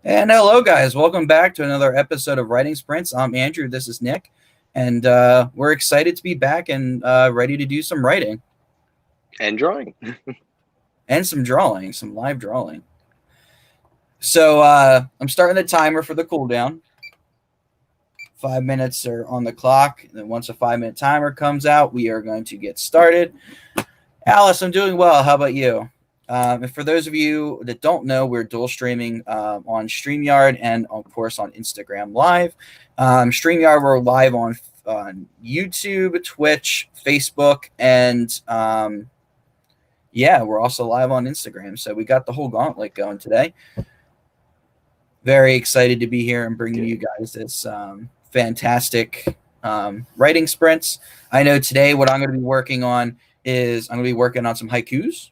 And hello, guys. Welcome back to another episode of Writing Sprints. I'm Andrew. This is Nick. And we're excited to be back and ready to do some writing. And drawing. And some drawing, some live drawing. So I'm starting the timer for the cooldown. 5 minutes are on the clock. And then once a 5-minute timer comes out, we are going to get started. Alice, I'm doing well. How about you? And for those of you that don't know, we're dual streaming on StreamYard and, of course, on Instagram Live. StreamYard, we're live on YouTube, Twitch, Facebook, and we're also live on Instagram. So we got the whole gauntlet going today. Very excited to be here and bringing you guys this fantastic writing sprints. I know today what I'm going to be working on is I'm going to be working on some haikus.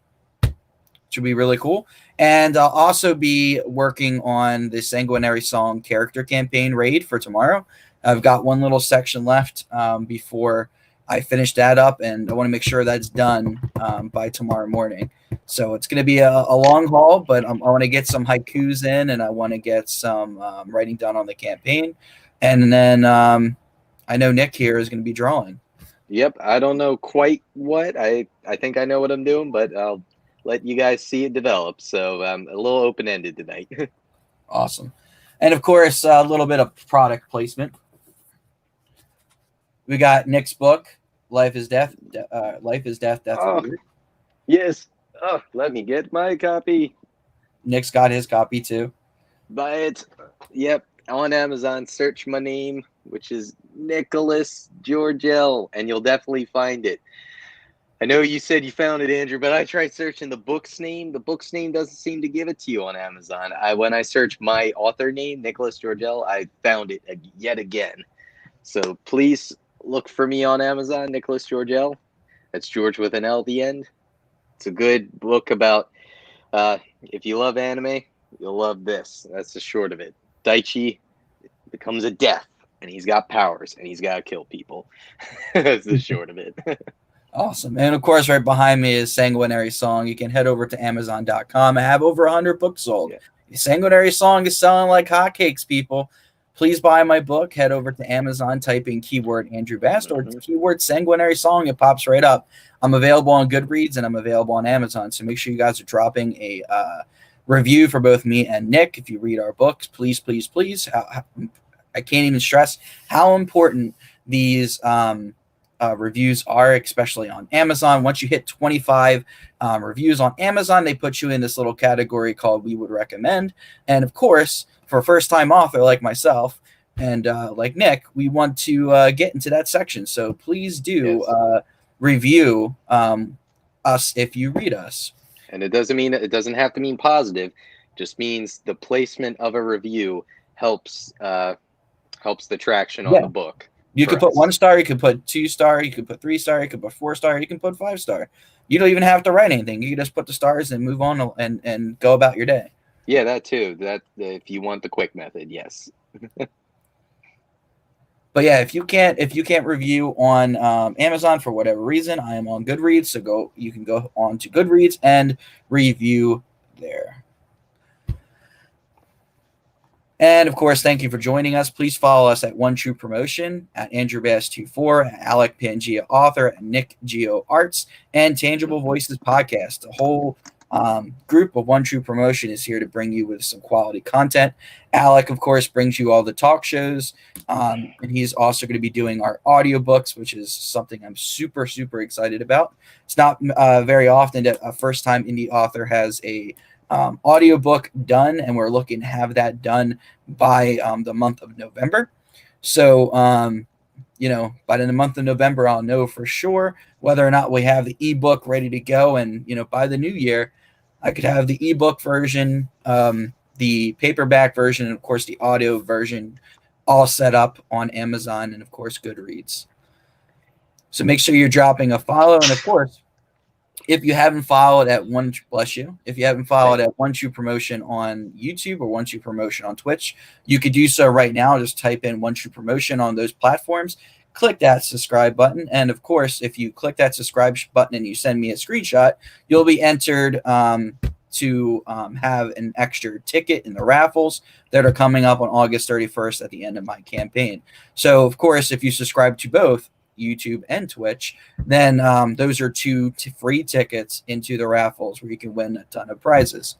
Should be really cool. And I'll also be working on the Sanguinary Song character campaign raid for tomorrow. I've got one little section left before I finish that up, and I want to make sure that's done by tomorrow morning. So it's going to be a long haul, but I want to get some haikus in, and I want to get some writing done on the campaign. And then I know Nick here is going to be drawing. Yep, I don't know quite what. I think I know what I'm doing, but I'll let you guys see it develop. So a little open-ended tonight. Awesome. And of course, a little bit of product placement. We got Nick's book, Life is Death. Life is Death. Death is Weird. Yes. Oh, let me get my copy. Nick's got his copy too. Buy it. Yep. On Amazon, search my name, which is Nicholas Georgel, and you'll definitely find it. I know you said you found it, Andrew, but I tried searching the book's name. The book's name doesn't seem to give it to you on Amazon. When I searched my author name, Nicholas Georgel, I found it yet again. So please look for me on Amazon, Nicholas Georgel. That's George with an L at the end. It's a good book about, if you love anime, you'll love this. That's the short of it. Daichi becomes a death, and he's got powers, and he's got to kill people. That's the short of it. Awesome. And of course, right behind me is Sanguinary Song. You can head over to Amazon.com. I have over 100 books sold. Yeah. Sanguinary Song is selling like hotcakes, people. Please buy my book. Head over to Amazon, type in keyword Andrew Bast or keyword Sanguinary Song. It pops right up. I'm available on Goodreads and I'm available on Amazon. So make sure you guys are dropping a review for both me and Nick. If you read our books, please, please, please. I can't even stress how important these reviews are, especially on Amazon. Once you hit 25 reviews on Amazon, they put you in this little category called We Would Recommend. And of course, for a first-time author like myself and like Nick, we want to get into that section. So please do review us if you read us. And it doesn't have to mean positive. It just means the placement of a review helps the traction on the book. You could put 1 star, you could put 2 star, you could put 3 star, you could put 4 star, you can put 5 star. You don't even have to write anything. You can just put the stars and move on and go about your day. Yeah, that too. That if you want the quick method, yes. But yeah, if you can't review on Amazon for whatever reason, I am on Goodreads, so you can go on to Goodreads and review there. And of course, thank you for joining us. Please follow us at One True Promotion, at Andrew Bass 24, at Alec Pangea Author, at Nick Geo Arts, and Tangible Voices Podcast. The whole group of One True Promotion is here to bring you with some quality content. Alec, of course, brings you all the talk shows, and he's also going to be doing our audiobooks, which is something I'm super, super excited about. It's not very often that a first-time indie author has a audiobook done, and we're looking to have that done by the month of November. So, by the month of November, I'll know for sure whether or not we have the ebook ready to go. And, by the new year, I could have the ebook version, the paperback version, and of course the audio version all set up on Amazon and of course Goodreads. So make sure you're dropping a follow. And of course, if you haven't followed at One Bless You, if you haven't followed at One True Promotion on YouTube or One True Promotion on Twitch, you could do so right now. Just type in One True Promotion on those platforms, click that subscribe button, and of course, if you click that subscribe button and you send me a screenshot, you'll be entered to have an extra ticket in the raffles that are coming up on August 31st at the end of my campaign. So, of course, if you subscribe to both YouTube and Twitch, then those are two free tickets into the raffles where you can win a ton of prizes.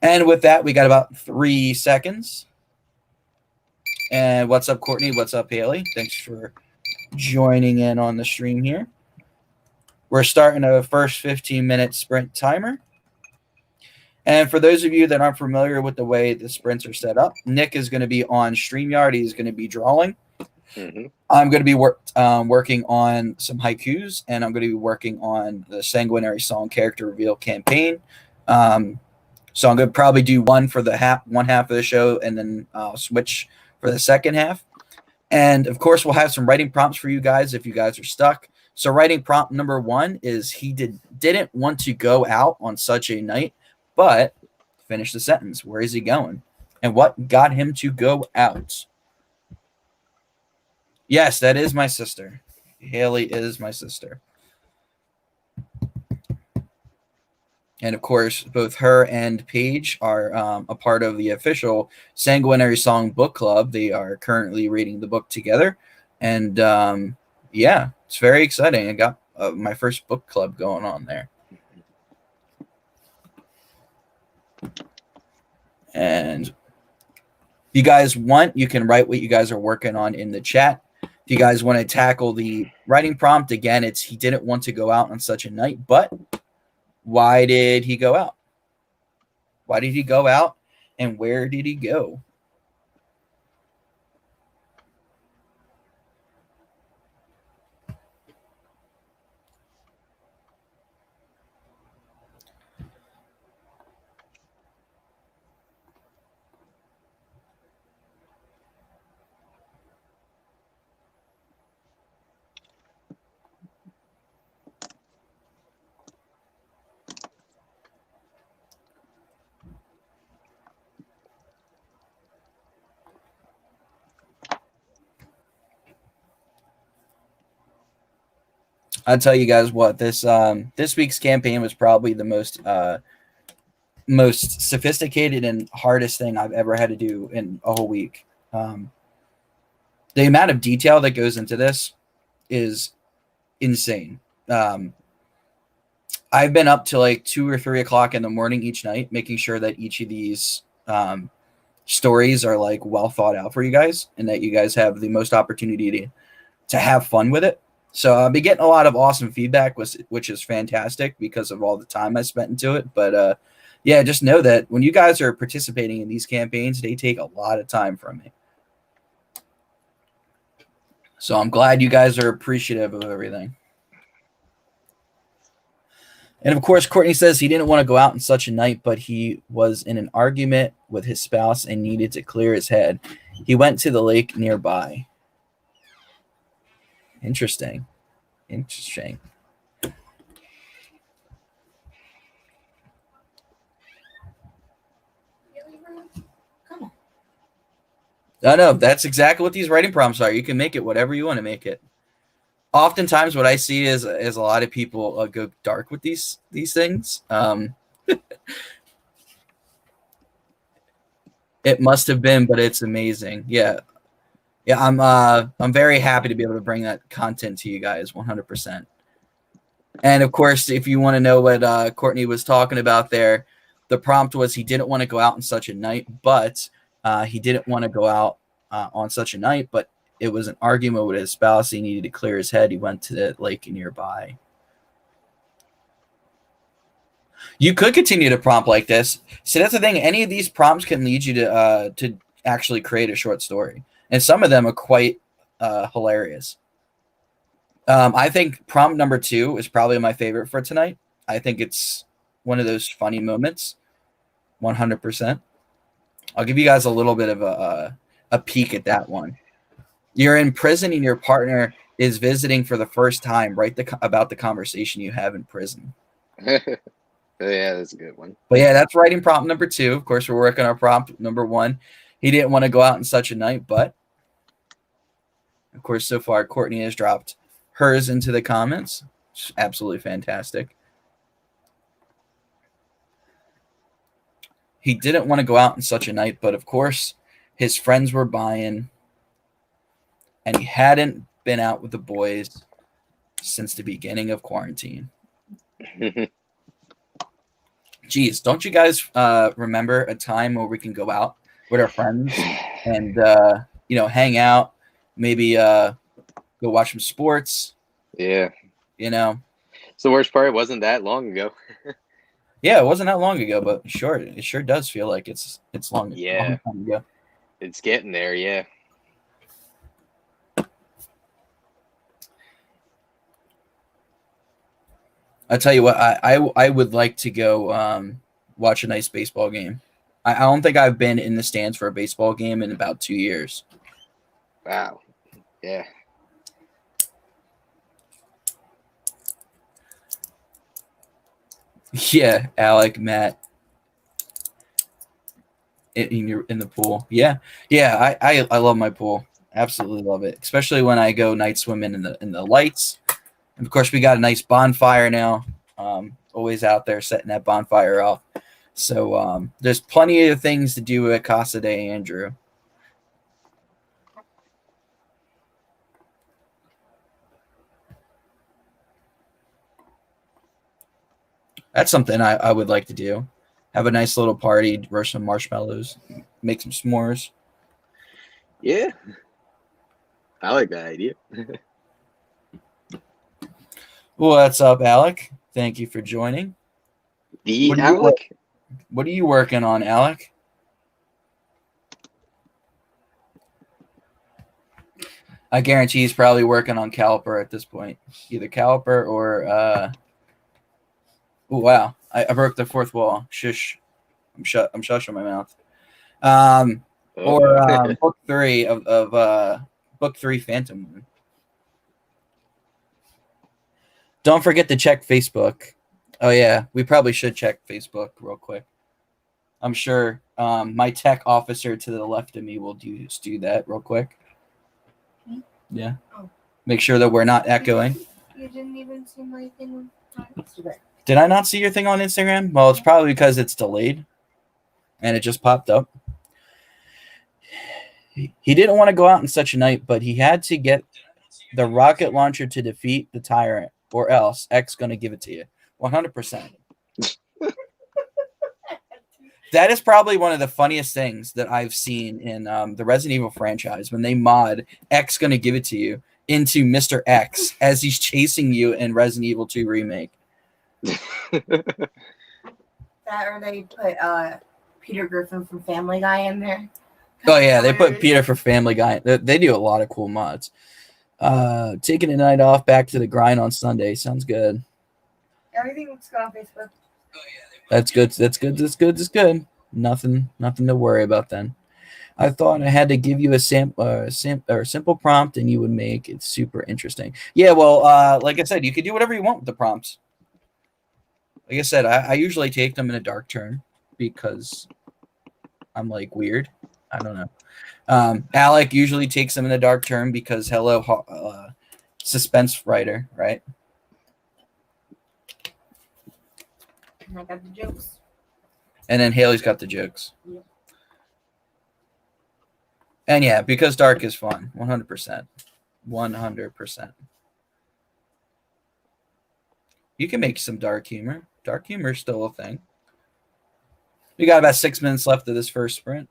And with that, we got about 3 seconds. And what's up, Courtney? What's up, Haley? Thanks for joining in on the stream here. We're starting a first 15-minute sprint timer. And for those of you that aren't familiar with the way the sprints are set up, Nick is going to be on StreamYard. He's going to be drawing. Mm-hmm. I'm going to be working on some haikus, and I'm going to be working on the Sanguinary Song character reveal campaign. So I'm going to probably do one for the one half of the show, and then switch for the second half. And of course, we'll have some writing prompts for you guys if you guys are stuck. So writing prompt number 1 is he didn't want to go out on such a night, but finish the sentence. Where is he going? And what got him to go out? Yes, that is my sister. Haley is my sister. And of course, both her and Paige are a part of the official Sanguinary Song book club. They are currently reading the book together. And yeah, it's very exciting. I got my first book club going on there. And if you guys want, you can write what you guys are working on in the chat. If you guys want to tackle the writing prompt, again, it's he didn't want to go out on such a night, but why did he go out? Why did he go out, and where did he go? I'll tell you guys what, this week's campaign was probably the most sophisticated and hardest thing I've ever had to do in a whole week. The amount of detail that goes into this is insane. I've been up to like 2 or 3 o'clock in the morning each night, making sure that each of these stories are like well thought out for you guys, and that you guys have the most opportunity to have fun with it. So I'll be getting a lot of awesome feedback, which is fantastic because of all the time I spent into it. But yeah, just know that when you guys are participating in these campaigns, they take a lot of time from me. So I'm glad you guys are appreciative of everything. And of course, Courtney says he didn't want to go out on such a night, but he was in an argument with his spouse and needed to clear his head. He went to the lake nearby. Interesting. No, that's exactly what these writing prompts are. You can make it whatever you want to make it. Oftentimes, what I see is a lot of people go dark with these things. It must have been, but it's amazing. Yeah, I'm very happy to be able to bring that content to you guys, 100%. And of course, if you want to know what Courtney was talking about there, the prompt was he didn't want to go out on such a night, but he didn't want to go out on such a night, but it was an argument with his spouse. He needed to clear his head. He went to the lake nearby. You could continue to prompt like this. So that's the thing. Any of these prompts can lead you to actually create a short story. And some of them are quite hilarious. I think prompt number 2 is probably my favorite for tonight. I think it's one of those funny moments. 100%. I'll give you guys a little bit of a peek at that one. You're in prison and your partner is visiting for the first time. Write about the conversation you have in prison. Yeah, that's a good one. But yeah, that's writing prompt number 2. Of course, we're working on prompt number 1. He didn't want to go out in such a night, but of course, so far, Courtney has dropped hers into the comments. It's absolutely fantastic. He didn't want to go out in such a night, but of course, his friends were buying, and he hadn't been out with the boys since the beginning of quarantine. Geez, don't you guys remember a time where we can go out with our friends and hang out, maybe go watch some sports? Yeah. It's the worst part. It wasn't that long ago. Yeah, it wasn't that long ago, but it sure does feel like it's long. Yeah. Long time ago. It's getting there. Yeah. I tell you what, I would like to go watch a nice baseball game. I don't think I've been in the stands for a baseball game in about 2 years. Wow. Yeah. Yeah, Alec, Matt, in the pool. Yeah, I love my pool. Absolutely love it, especially when I go night swimming in the lights. And of course, we got a nice bonfire now. Always out there setting that bonfire off. So there's plenty of things to do at Casa de Andrew. That's something I would like to do. Have a nice little party, roast some marshmallows, make some s'mores. Yeah. I like that idea. What's up, Alec? Thank you for joining. Alec? What are you working on, Alec? I guarantee he's probably working on Caliper at this point. Either Caliper or oh wow. I broke the fourth wall. Shush. I'm shushing my mouth. Or book 3 of book 3 Phantom Moon. Don't forget to check Facebook. Oh yeah, we probably should check Facebook real quick. I'm sure my tech officer to the left of me will do that real quick. Yeah. Oh. Make sure that we're not echoing. You didn't even see my thing on Instagram. Did I not see your thing on Instagram? Well, it's probably because it's delayed and it just popped up. He didn't want to go out in such a night, but he had to get the rocket launcher to defeat the tyrant, or else X going to give it to you. 100%. That is probably one of the funniest things that I've seen in the Resident Evil franchise, when they mod X going to give it to you into Mr. X as he's chasing you in Resident Evil 2 Remake. That, or they put Peter Griffin from Family Guy in there. Oh yeah, they put Peter for Family Guy. They do a lot of cool mods. Taking a night off, back to the grind on Sunday. Sounds good. Everything looks good on Facebook. That's good. That's good. Nothing to worry about then. I thought I had to give you a simple prompt and you would make it super interesting. Yeah, well, like I said, you could do whatever you want with the prompts. Like I said, I usually take them in a dark turn because I'm like weird. I don't know. Alec usually takes them in a dark turn because hello, suspense writer, right? And I got the jokes. And then Haley's got the jokes. Yep. And yeah, because dark is fun. 100%. 100%. You can make some dark humor. Dark humor is still a thing. We got about 6 minutes left of this first sprint.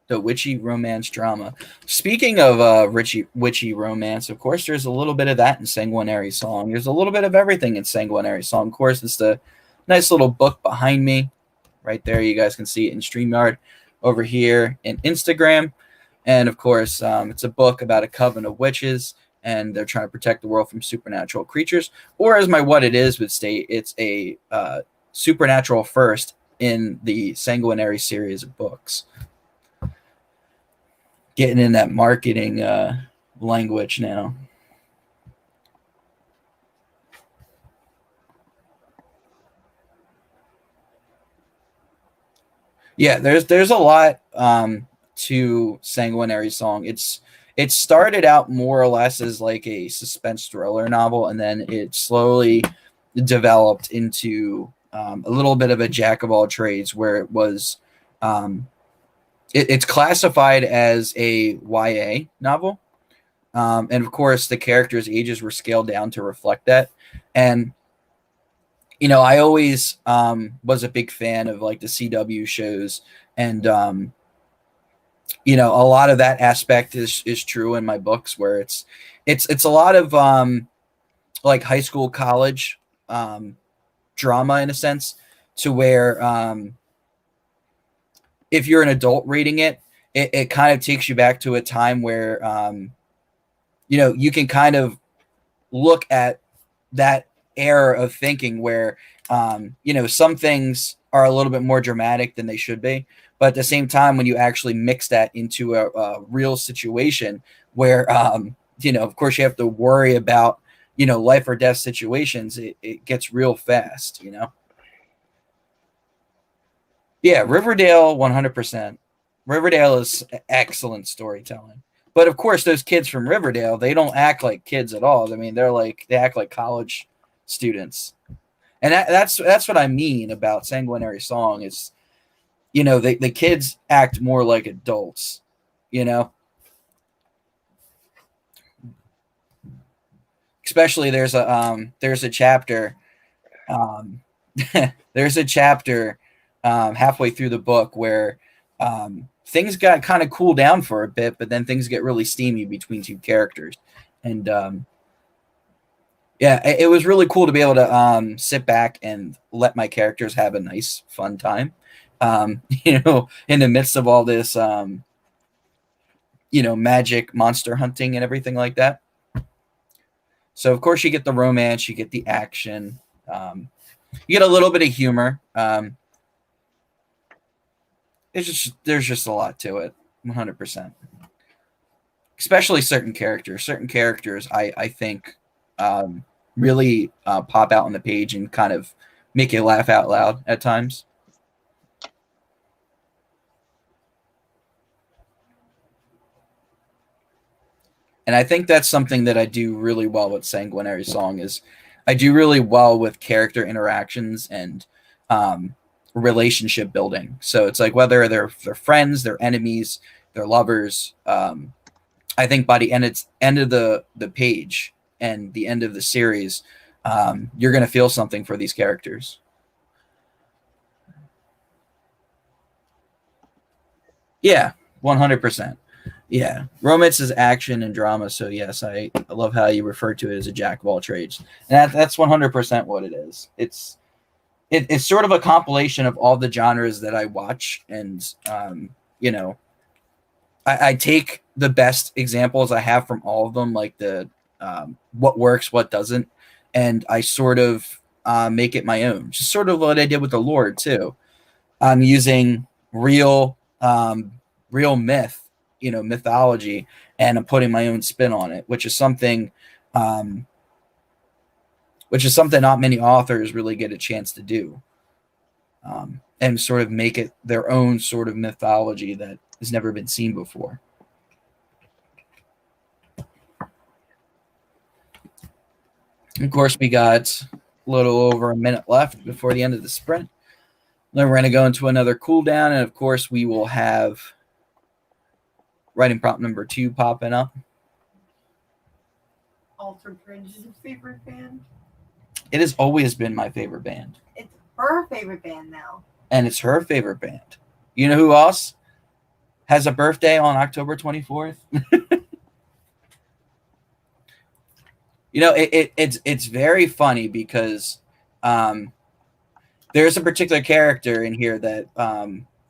The witchy romance drama. Speaking of witchy romance, of course, there's a little bit of that in Sanguinary Song. There's a little bit of everything in Sanguinary Song. Of course, it's the nice little book behind me. right there. You guys can see it in StreamYard over here in Instagram. And of course, it's a book about a coven of witches, and they're trying to protect the world from supernatural creatures. Or as my What It Is would state, it's a supernatural first in the Sanguinary series of books. Getting in that marketing language now. Yeah, there's a lot to Sanguinary Song. It started out more or less as like a suspense thriller novel, and then it slowly developed into a little bit of a jack of all trades, where it was it's classified as a YA novel, and of course the characters' ages were scaled down to reflect that. And I always was a big fan of like the CW shows, and a lot of that aspect is true in my books, where it's a lot of like high school, college drama in a sense, to where if you're an adult reading it kind of takes you back to a time where you can kind of look at that era of thinking where some things are a little bit more dramatic than they should be, but at the same time, when you actually mix that into a real situation where of course you have to worry about life or death situations, it gets real fast. Yeah, Riverdale, 100%. Riverdale is excellent storytelling. But of course, those kids from Riverdale, they don't act like kids at all. I mean, they act like college students. And that's what I mean about Sanguinary Song is, the kids act more like adults, Especially there's a chapter there's a chapter halfway through the book where things got kind of cool down for a bit, but then things get really steamy between two characters. And yeah, it was really cool to be able to sit back and let my characters have a nice, fun time, in the midst of all this, magic, monster hunting, and everything like that. So, of course, you get the romance, you get the action, you get a little bit of humor. There's just a lot to it, 100%. Especially certain characters. Certain characters, I think, really pop out on the page and kind of make you laugh out loud at times. And I think that's something that I do really well with Sanguinary Song is I do really well with character interactions and relationship building. So it's like whether they're friends, they're enemies, they're lovers. I think by the end of the page and the end of the series, you're going to feel something for these characters. Yeah, 100%. Yeah, romance is action and drama. So yes, I love how you refer to it as a jack of all trades, and that's 100% what it is. It's sort of a compilation of all the genres that I watch, and I take the best examples I have from all of them, like the what works, what doesn't, and I sort of make it my own. Just sort of what I did with the Lord too. I'm using real myth, mythology, and I'm putting my own spin on it, which is something not many authors really get a chance to do, and sort of make it their own sort of mythology that has never been seen before. Of course, we got a little over a minute left before the end of the sprint. Then we're going to go into another cooldown, and of course, we will have writing prompt number 2 popping up. Alter Bridge is a favorite band. It has always been my favorite band. It's her favorite band now. And it's her favorite band. You know who else has a birthday on October 24th? It's very funny because there's a particular character in here that,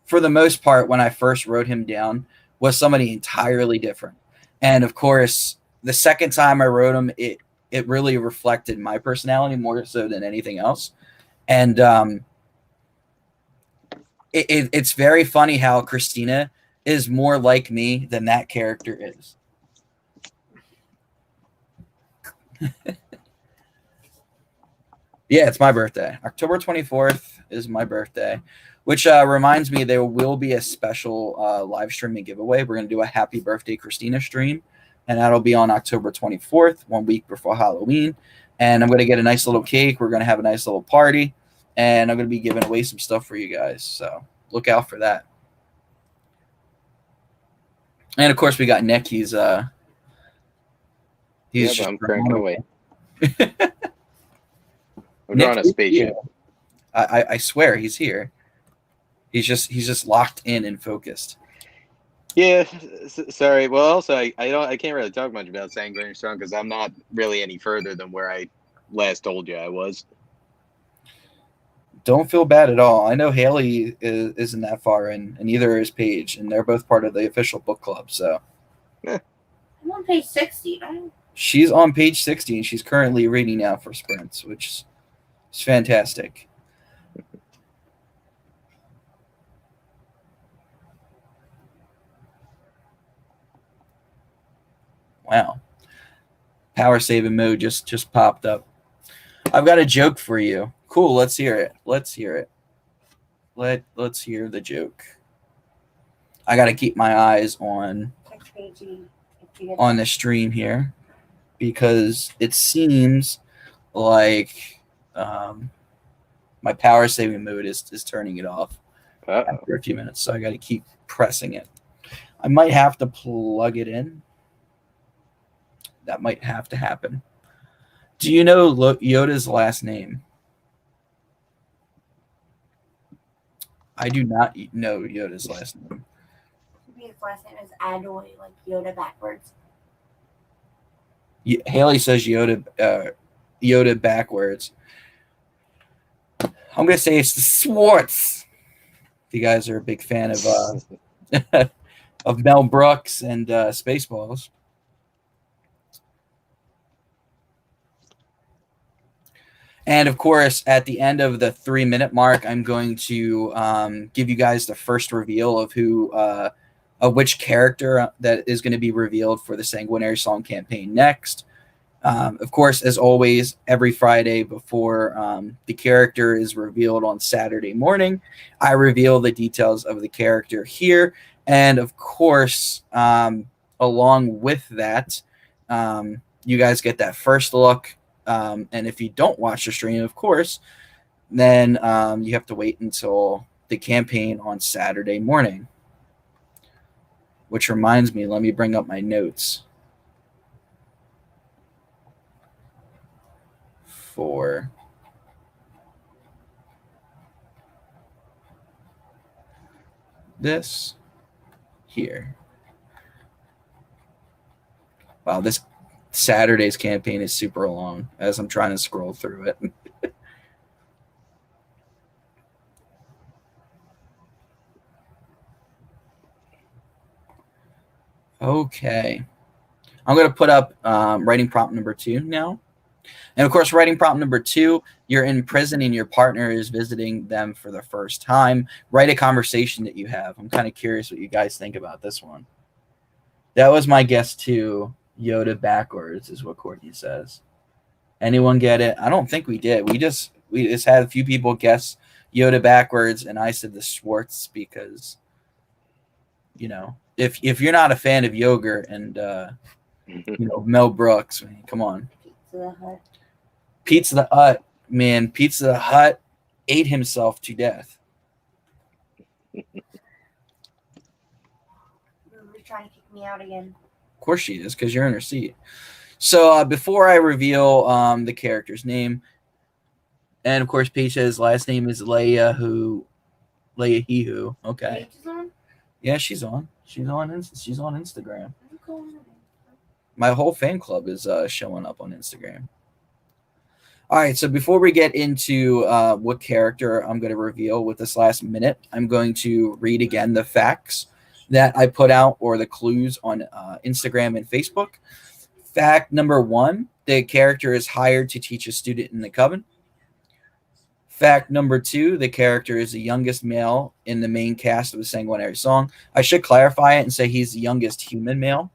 for the most part, when I first wrote him down, was somebody entirely different. And of course, the second time I wrote him, it really reflected my personality more so than anything else. And it's very funny how Christina is more like me than that character is. Yeah, it's my birthday. October 24th is my birthday, which reminds me there will be a special live streaming giveaway. We're going to do a happy birthday Christina stream, and that'll be on October 24th, 1 week before Halloween. And I'm going to get a nice little cake. We're going to have a nice little party, and I'm going to be giving away some stuff for you guys. So look out for that. And of course, we got Nick. He's Yeah, just I'm cranking away. I'm Nick, drawing a spaceship. I swear he's here. He's just locked in and focused. Yeah, sorry. Well, also I can't really talk much about Sanguinary Strong because I'm not really any further than where I last told you I was. Don't feel bad at all. I know Haley isn't that far in, and neither is Paige, and they're both part of the official book club. So I'm on page 60. she's on page 60, and she's currently reading now for sprints, which is fantastic. Wow. Power saving mode just popped up. I've got a joke for you. Cool, let's hear it. Let's hear it. Let's hear the joke. I got to keep my eyes on the stream here because it seems like my power saving mode is turning it off after a few minutes, so I got to keep pressing it. I might have to plug it in. That might have to happen. Do you know Yoda's last name? I do not know Yoda's last name. His last name is Adoy, like Yoda backwards. Haley says Yoda backwards. I'm gonna say it's the Swartz. If you guys are a big fan of of Mel Brooks and Spaceballs. And of course, at the end of the 3-minute mark, I'm going to give you guys the first reveal of of which character that is going to be revealed for the Sanguinary Song campaign next. Of course, as always, every Friday before the character is revealed on Saturday morning, I reveal the details of the character here. And of course, along with that, you guys get that first look. And if you don't watch the stream, of course, then you have to wait until the campaign on Saturday morning. Which reminds me, let me bring up my notes for this here. Wow, this Saturday's campaign is super long as I'm trying to scroll through it. Okay. I'm going to put up writing prompt number 2 now. And of course, writing prompt number 2, you're in prison and your partner is visiting them for the first time. Write a conversation that you have. I'm kind of curious what you guys think about this one. That was my guess too. Yoda backwards is what Courtney says. Anyone get it? I don't think we did. We just had a few people guess Yoda backwards, and I said the Schwartz because, you know, if you're not a fan of yogurt and Mel Brooks, I mean, come on. Pizza the Hut, man. Pizza the Hut ate himself to death. Ruby's trying to kick me out again. Of course she is, because you're in her seat. So before I reveal the character's name, and of course Peach's last name is Leia He-Who. Okay. Yeah, she's on. She's on Instagram. My whole fan club is showing up on Instagram. All right, so before we get into what character I'm going to reveal with this last minute, I'm going to read again the facts that I put out, or the clues on Instagram and Facebook. Fact number 1, the character is hired to teach a student in the coven. Fact number 2, the character is the youngest male in the main cast of a Sanguinary Song. I should clarify it and say he's the youngest human male,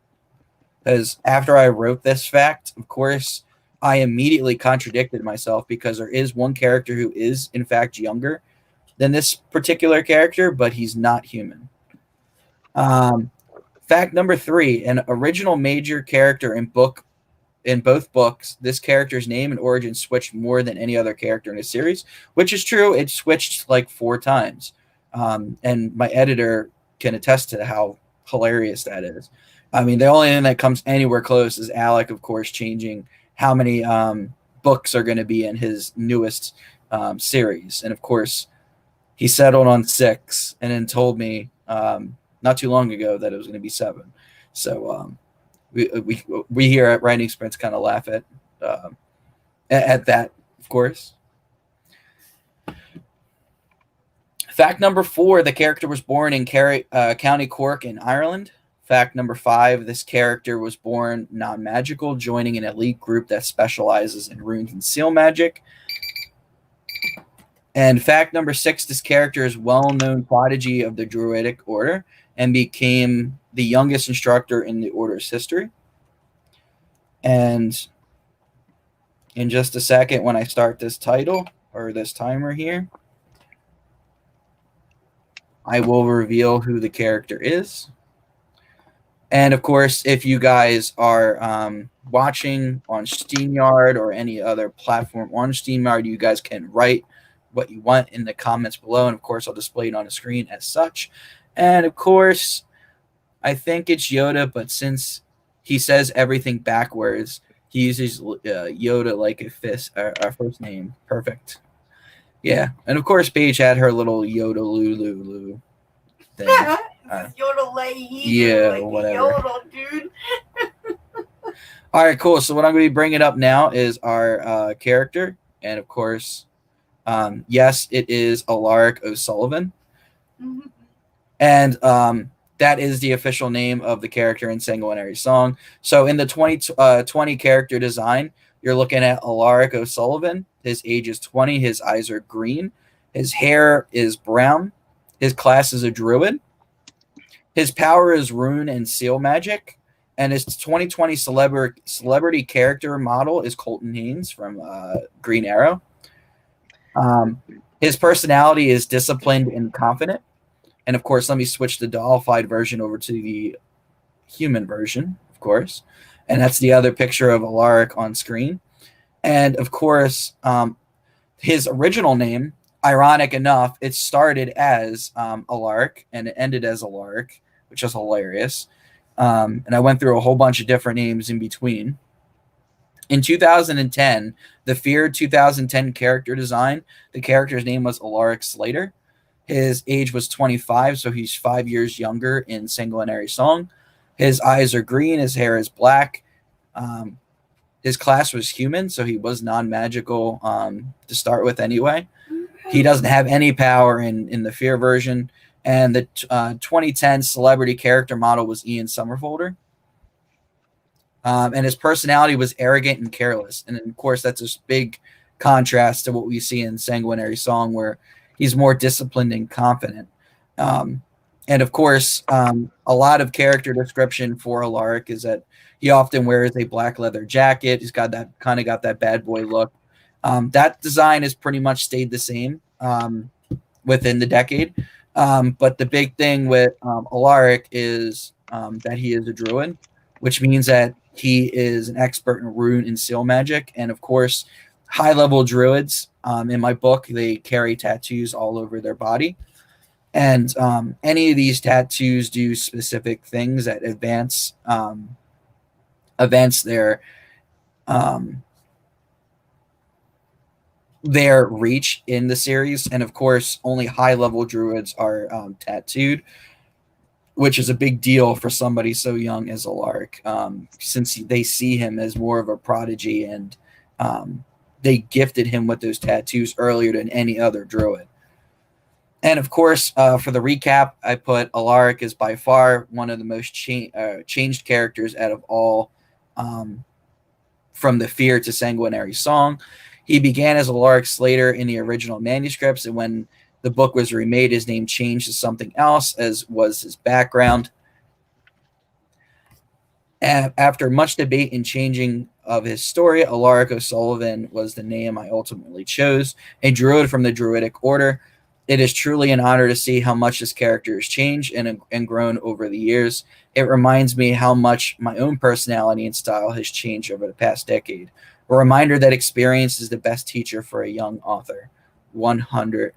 because after I wrote this fact, of course, I immediately contradicted myself, because there is one character who is, in fact, younger than this particular character, but he's not human. Fact number 3, an original major character in both books, this character's name and origin switched more than any other character in the series, which is true. It switched like 4 times. And my editor can attest to how hilarious that is. I mean, the only thing that comes anywhere close is Alec, of course, changing how many books are going to be in his newest series. And of course, he settled on 6 and then told me not too long ago that it was going to be 7. So we here at Writing Sprints kind of laugh at that, of course. Fact number 4, the character was born in County Cork in Ireland. Fact number 5, this character was born non-magical, joining an elite group that specializes in runes and seal magic. And fact number 6, this character is well-known prodigy of the Druidic Order and became the youngest instructor in the Order's history. And in just a second, when I start this title, or this timer here, I will reveal who the character is. And of course, if you guys are watching on StreamYard or any other platform on StreamYard, you guys can write what you want in the comments below. And of course, I'll display it on the screen as such. And of course, I think it's Yoda, but since he says everything backwards, he uses Yoda like a our first name. Perfect. Yeah. And of course, Paige had her little Yoda Lulu thing. Yeah, like whatever. Yodel, dude. All right, cool. So what I'm going to be bringing up now is our character. And of course, yes, it is Alaric O'Sullivan. Mm-hmm. And that is the official name of the character in Sanguinary Song. So in the 2020 character design, you're looking at Alaric O'Sullivan. His age is 20. His eyes are green. His hair is brown. His class is a druid. His power is rune and seal magic. And his 2020 celebrity character model is Colton Haynes from Green Arrow. His personality is disciplined and confident. And of course, let me switch the dollified version over to the human version, of course. And that's the other picture of Alaric on screen. And of course, his original name, ironic enough, it started as Alaric and it ended as Alaric, which is hilarious. And I went through a whole bunch of different names in between. In 2010, the feared 2010 character design, the character's name was Alaric Slater. His age was 25, so he's 5 years younger in Sanguinary Song. His eyes are green. His hair is black. His class was human, so he was non-magical to start with anyway. He doesn't have any power in the Fear version. And the 2010 celebrity character model was Ian Somerfolder. And his personality was arrogant and careless. And of course, that's a big contrast to what we see in Sanguinary Song, where he's more disciplined and confident. And of course, a lot of character description for Alaric is that he often wears a black leather jacket. He's got that bad boy look. That design has pretty much stayed the same within the decade. But the big thing with Alaric is that he is a druid, which means that he is an expert in rune and seal magic. And of course, high-level druids, in my book, they carry tattoos all over their body. And any of these tattoos do specific things that advance their reach in the series. And of course, only high-level druids are tattooed, which is a big deal for somebody so young as Alaric, since they see him as more of a prodigy and they gifted him with those tattoos earlier than any other druid. And of course, for the recap, I put Alaric is by far one of the most changed characters out of all, from the Fear to Sanguinary Song. He began as Alaric Slater in the original manuscripts, and when the book was remade, his name changed to something else, as was his background. After much debate and changing of his story, Alaric O'Sullivan was the name I ultimately chose, a druid from the Druidic Order. It is truly an honor to see how much this character has changed and grown over the years. It reminds me how much my own personality and style has changed over the past decade. A reminder that experience is the best teacher for a young author. 100%.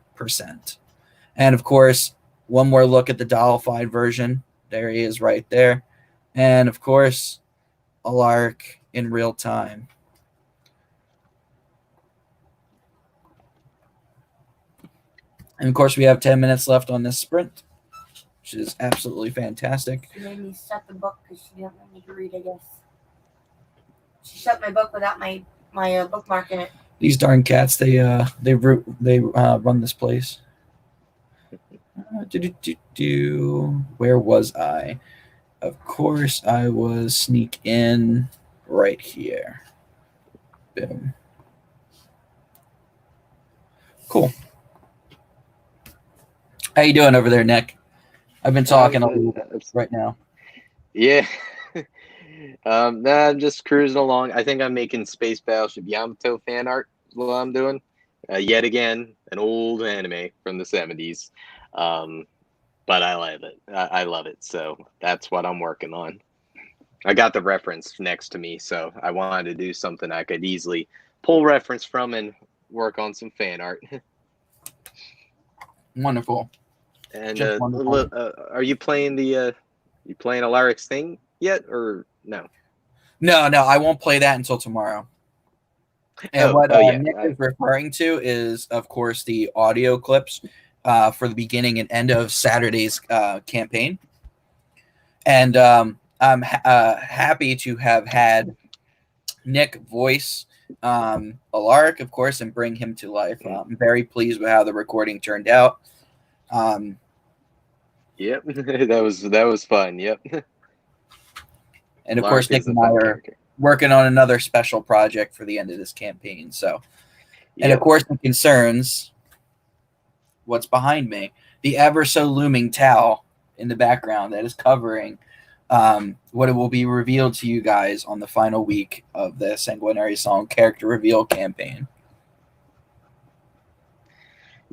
And of course, one more look at the dollified version. There he is right there. And of course, Alaric in real time. And of course, we have 10 minutes left on this sprint, which is absolutely fantastic. She made me shut the book because she didn't want me to read, I guess. She shut my book without my bookmark in it. These darn cats, they run this place. Where was I? Of course, I was sneak in right here. Boom. Cool. How you doing over there, Nick? I've been talking a little bit right now. Yeah. I'm just cruising along. I think I'm making Space Battleship Yamato fan art is what I'm doing. Yet again, an old anime from the 70s. But I love it. I love it. So that's what I'm working on. I got the reference next to me, so I wanted to do something I could easily pull reference from and work on some fan art. Wonderful. And are you playing Alaric's thing yet, or no? No, I won't play that until tomorrow. And Nick is referring to is, of course, the audio clips for the beginning and end of Saturday's campaign. And I'm happy to have had Nick voice Alaric, of course, and bring him to life. I'm very pleased with how the recording turned out. Yep, that was fun. Yep. And of course, Nick and I are working on another special project for the end of this campaign. So, and of course, it concerns what's behind me, the ever so looming towel in the background that is covering what it will be revealed to you guys on the final week of the Sanguinary Song character reveal campaign.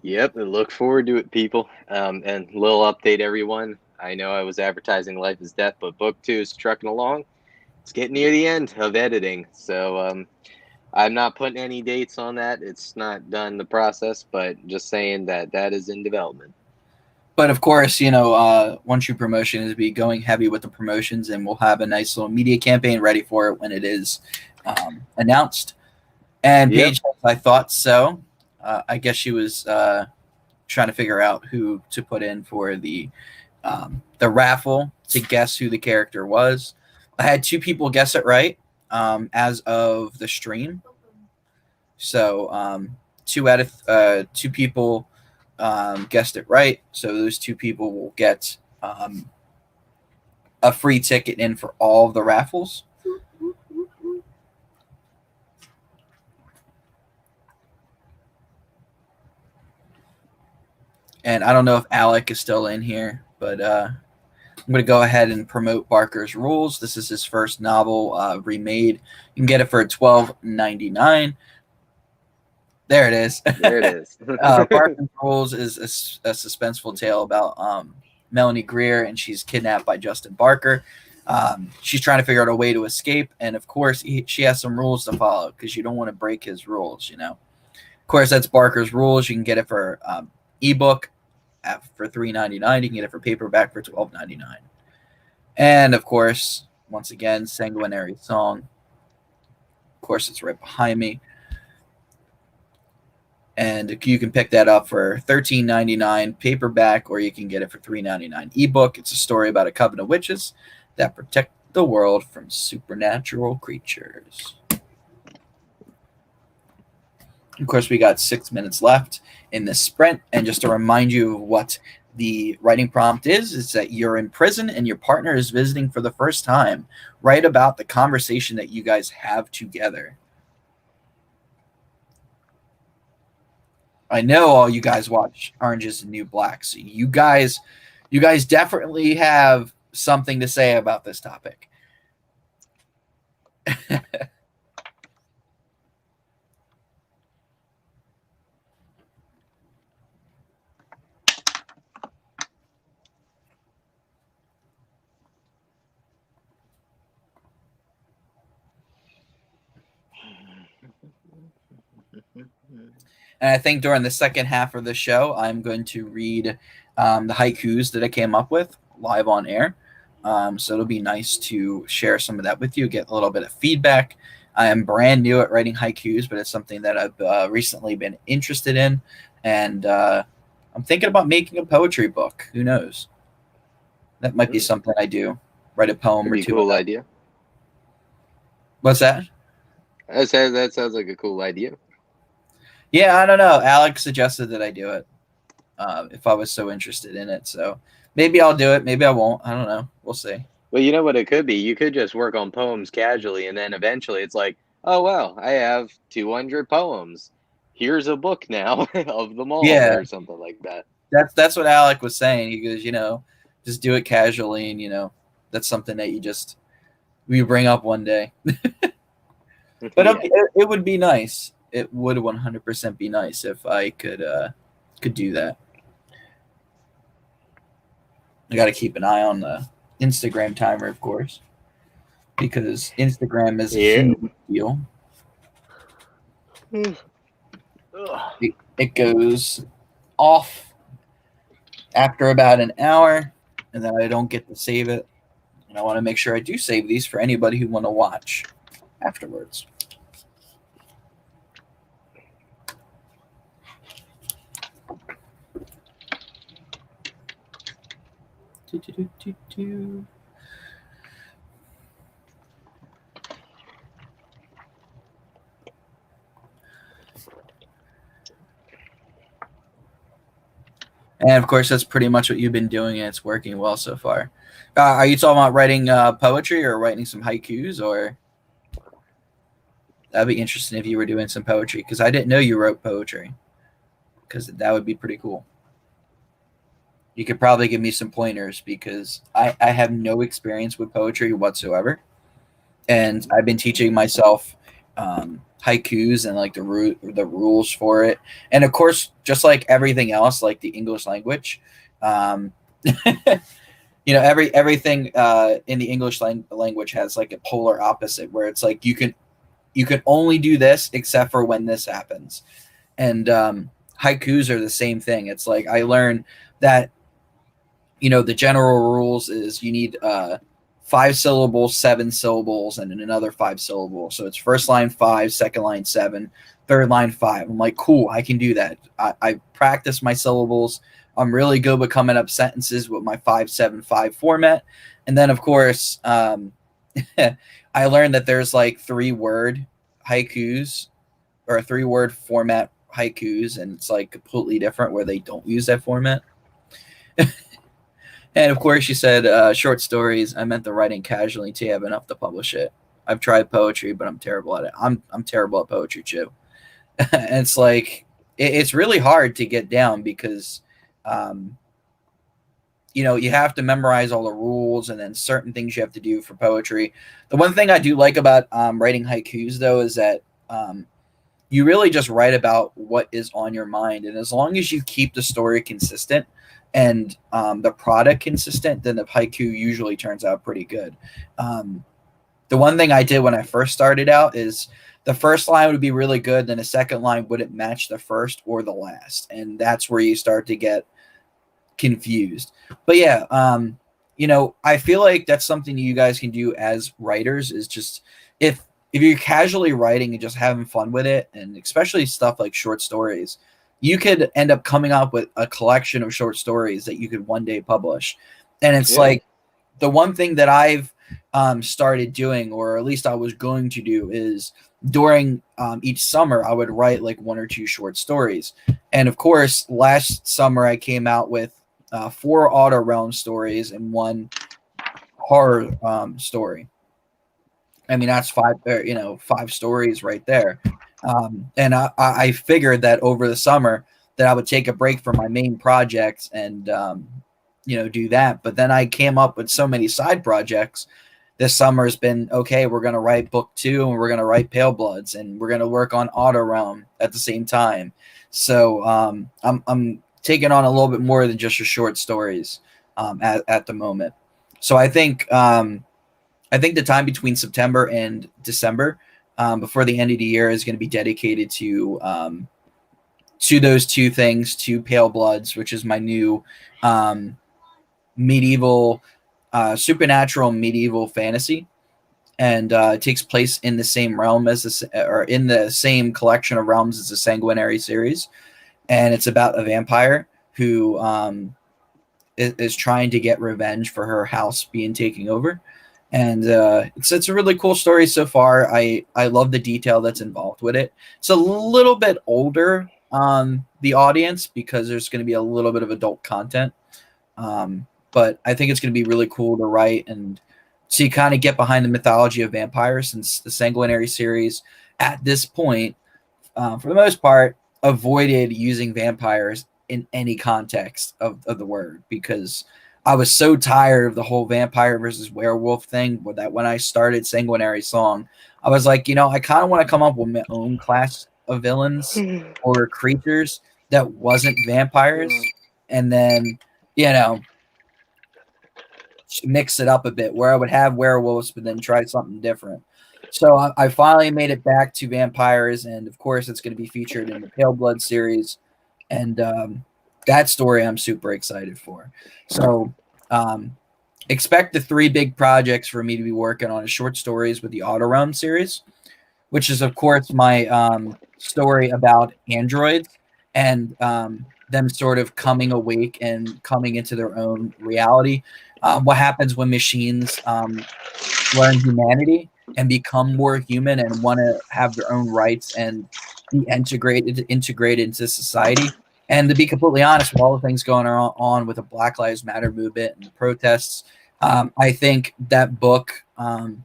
Yep, and look forward to it, people. And a little update, everyone. I know I was advertising Life is Death, but Book 2 is trucking along. It's getting near the end of editing, so I'm not putting any dates on that. It's not done the process, but just saying that is in development. But of course, One True Promotion is be going heavy with the promotions, and we'll have a nice little media campaign ready for it when it is announced. And Paige, I thought so. I guess she was trying to figure out who to put in for the raffle to guess who the character was. I had 2 people guess it right as of the stream. So 2 people guessed it right. So those 2 people will get a free ticket in for all of the raffles. And I don't know if Alec is still in here, but I'm going to go ahead and promote Barker's Rules. This is his first novel remade. You can get it for $12.99. There it is. There it is. Barker's Rules is a suspenseful tale about Melanie Greer, and she's kidnapped by Justin Barker. She's trying to figure out a way to escape, and of course, she has some rules to follow because you don't want to break his rules, Of course, that's Barker's Rules. You can get it for ebook for $3.99. You can get it for paperback for $12.99. And of course, once again, Sanguinary Song. Of course, it's right behind me. And you can pick that up for $13.99 paperback, or you can get it for $3.99 ebook. It's a story about a coven of witches that protect the world from supernatural creatures. Of course, we got 6 minutes left in this sprint. And just to remind you of what the writing prompt is that you're in prison and your partner is visiting for the first time. Write about the conversation that you guys have together. I know all you guys watch Orange is the New Black, so you guys definitely have something to say about this topic. And I think during the second half of the show, I'm going to read the haikus that I came up with live on air. So it'll be nice to share some of that with you, get a little bit of feedback. I am brand new at writing haikus, but it's something that I've recently been interested in. And I'm thinking about making a poetry book. Who knows? That might be something I do. Write a poem or two. Cool idea. What's that? That sounds like a cool idea. Yeah, I don't know. Alex suggested that I do it if I was so interested in it. So maybe I'll do it. Maybe I won't. I don't know. We'll see. Well, you know what it could be? You could just work on poems casually, and then eventually it's like, oh, well, I have 200 poems. Here's a book now of them all, or something like that. That's what Alec was saying. He goes, just do it casually, and, that's something that we bring up one day. But it would be nice. It would 100% be nice if I could do that. I got to keep an eye on the Instagram timer, of course, because Instagram is a huge deal. It goes off after about an hour, and then I don't get to save it. And I want to make sure I do save these for anybody who want to watch afterwards. And of course, that's pretty much what you've been doing, and it's working well so far. Are you talking about writing poetry or writing some haikus? Or that'd be interesting if you were doing some poetry, because I didn't know you wrote poetry, because that would be pretty cool. You could probably give me some pointers, because I have no experience with poetry whatsoever. And I've been teaching myself haikus and like the rules for it. And of course, just like everything else, like the English language, everything in the English language has like a polar opposite, where it's like you can only do this except for when this happens. And haikus are the same thing. It's like I learned that the general rules is you need 5 syllables, 7 syllables, and then another 5 syllables. So it's first line 5, second line 7, third line 5. I'm like, cool, I can do that. I practice my syllables. I'm really good with coming up sentences with my 5-7-5 format. And then, of course, I learned that there's like 3-word haikus or a 3-word format haikus, and it's like completely different where they don't use that format. And of course, you said short stories. I meant the writing casually until you have enough to publish it. I've tried poetry, but I'm terrible at it. I'm terrible at poetry too. And it's like it's really hard to get down because, you have to memorize all the rules and then certain things you have to do for poetry. The one thing I do like about writing haikus, though, is that you really just write about what is on your mind, and as long as you keep the story consistent and the product consistent, then the haiku usually turns out pretty good. The one thing I did when I first started out is the first line would be really good, then the second line wouldn't match the first or the last, and that's where you start to get confused. But yeah, I feel like that's something you guys can do as writers, is just if you're casually writing and just having fun with it, and especially stuff like short stories, you could end up coming up with a collection of short stories that you could one day publish. And it's like the one thing that I've started doing, or at least I was going to do, is during each summer I would write like 1 or 2 short stories. And of course, last summer I came out with 4 Auto Realm stories and 1 horror story. I mean, that's 5, 5 stories right there. And I figured that over the summer that I would take a break from my main projects and do that. But then I came up with so many side projects. This summer has been, okay, we're going to write book 2 and we're going to write Pale Bloods and we're going to work on Auto Realm at the same time. So I'm taking on a little bit more than just your short stories at the moment. So I think the time between September and December, before the end of the year, is going to be dedicated to those 2 things, to Pale Bloods, which is my new medieval, supernatural medieval fantasy, and it takes place in the same realm or in the same collection of realms as the Sanguinary series, and it's about a vampire who is trying to get revenge for her house being taken over. And it's a really cool story so far. I love the detail that's involved with it. It's a little bit older on the audience because there's going to be a little bit of adult content. But I think it's going to be really cool to write and see, kind of get behind the mythology of vampires, since the Sanguinary series at this point, for the most part, avoided using vampires in any context of the word, because I was so tired of the whole vampire versus werewolf thing that when I started Sanguinary Song, I was like, I kind of want to come up with my own class of villains or creatures that wasn't vampires, and then, mix it up a bit, where I would have werewolves, but then try something different. So I finally made it back to vampires, and of course, it's going to be featured in the Pale Blood series, and that story I'm super excited for. So expect the 3 big projects for me to be working on: short stories with the Auto Realm series, which is, of course, my story about androids and them sort of coming awake and coming into their own reality. What happens when machines learn humanity and become more human and want to have their own rights and be integrated into society. And to be completely honest, with all the things going on with the Black Lives Matter movement and the protests, I think that book or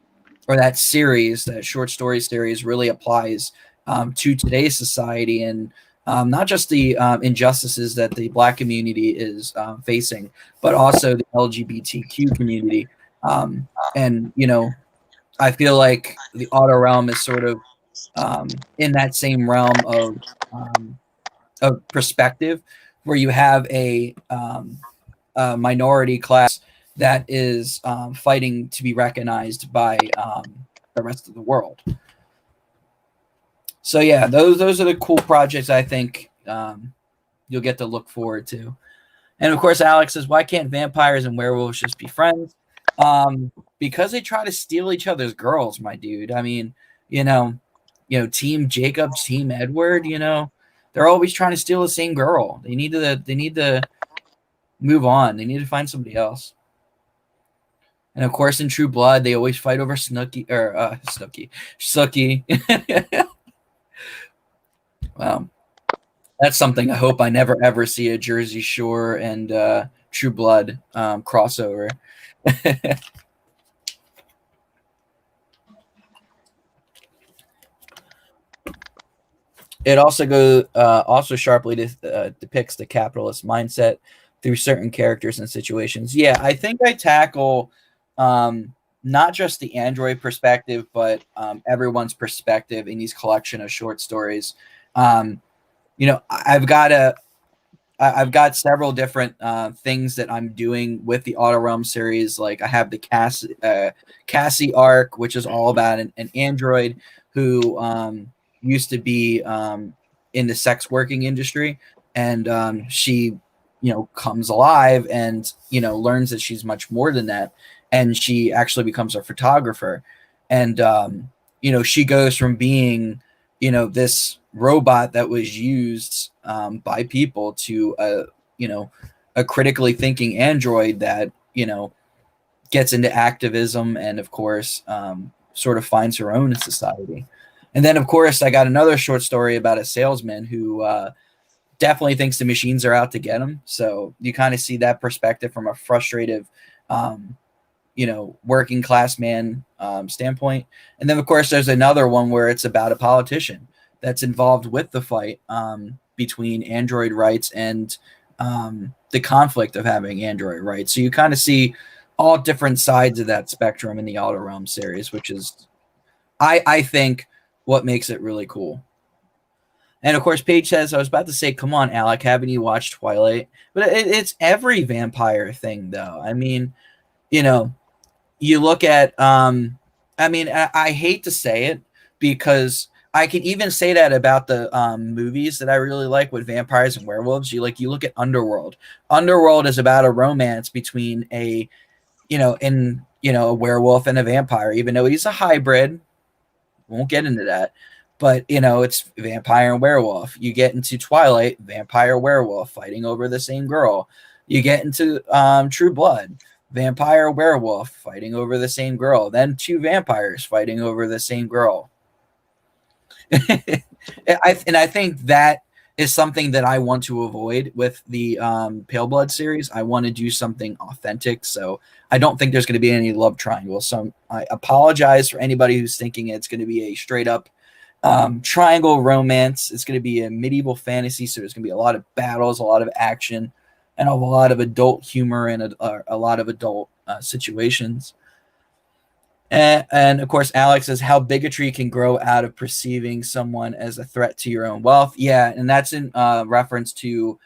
that series, that short story series, really applies to today's society, and not just the injustices that the Black community is facing, but also the LGBTQ community. And, I feel like the Auto Realm is sort of in that same realm of perspective, where you have a minority class that is fighting to be recognized by the rest of the world. So yeah, those are the cool projects I think you'll get to look forward to. And of course, Alex says, why can't vampires and werewolves just be friends? Because they try to steal each other's girls, my dude. I mean, Team Jacob, Team Edward, they're always trying to steal the same girl. They need to move on. They need to find somebody else. And of course, in True Blood, they always fight over Sookie. Wow. That's something I hope I never ever see a Jersey Shore and True Blood crossover. It also sharply depicts the capitalist mindset through certain characters and situations. Yeah, I think I tackle not just the android perspective, but everyone's perspective in these collection of short stories. I've got several different things that I'm doing with the Auto Realm series. Like I have the Cassie arc, which is all about an android who used to be in the sex working industry, and she comes alive and learns that she's much more than that, and she actually becomes a photographer, and she goes from being this robot that was used by people to a critically thinking android that gets into activism and, of course, sort of finds her own in society. And then, of course, I got another short story about a salesman who definitely thinks the machines are out to get him. So you kind of see that perspective from a frustrated, working class man standpoint. And then, of course, there's another one where it's about a politician that's involved with the fight between android rights and the conflict of having android rights. So you kind of see all different sides of that spectrum in the Outer Realm series, which is, I think, what makes it really cool. And of course, Paige says, I was about to say, come on, Alec, haven't you watched Twilight? But it's every vampire thing, though. I mean, you look at, I hate to say it because I can even say that about the movies that I really like with vampires and werewolves. You look at Underworld. Underworld is about a romance between a werewolf and a vampire, even though he's a hybrid. Won't get into that. But, it's vampire and werewolf. You get into Twilight, vampire, werewolf fighting over the same girl. You get into True Blood, vampire, werewolf fighting over the same girl. Then two vampires fighting over the same girl. I think that is something that I want to avoid with the Pale Blood series. I want to do something authentic. So I don't think there's going to be any love triangle. So I apologize for anybody who's thinking it's going to be a straight up triangle romance. It's going to be a medieval fantasy, so there's going to be a lot of battles, a lot of action, and a lot of adult humor and a lot of adult situations. And of course, Alex says how bigotry can grow out of perceiving someone as a threat to your own wealth. Yeah, and that's in reference to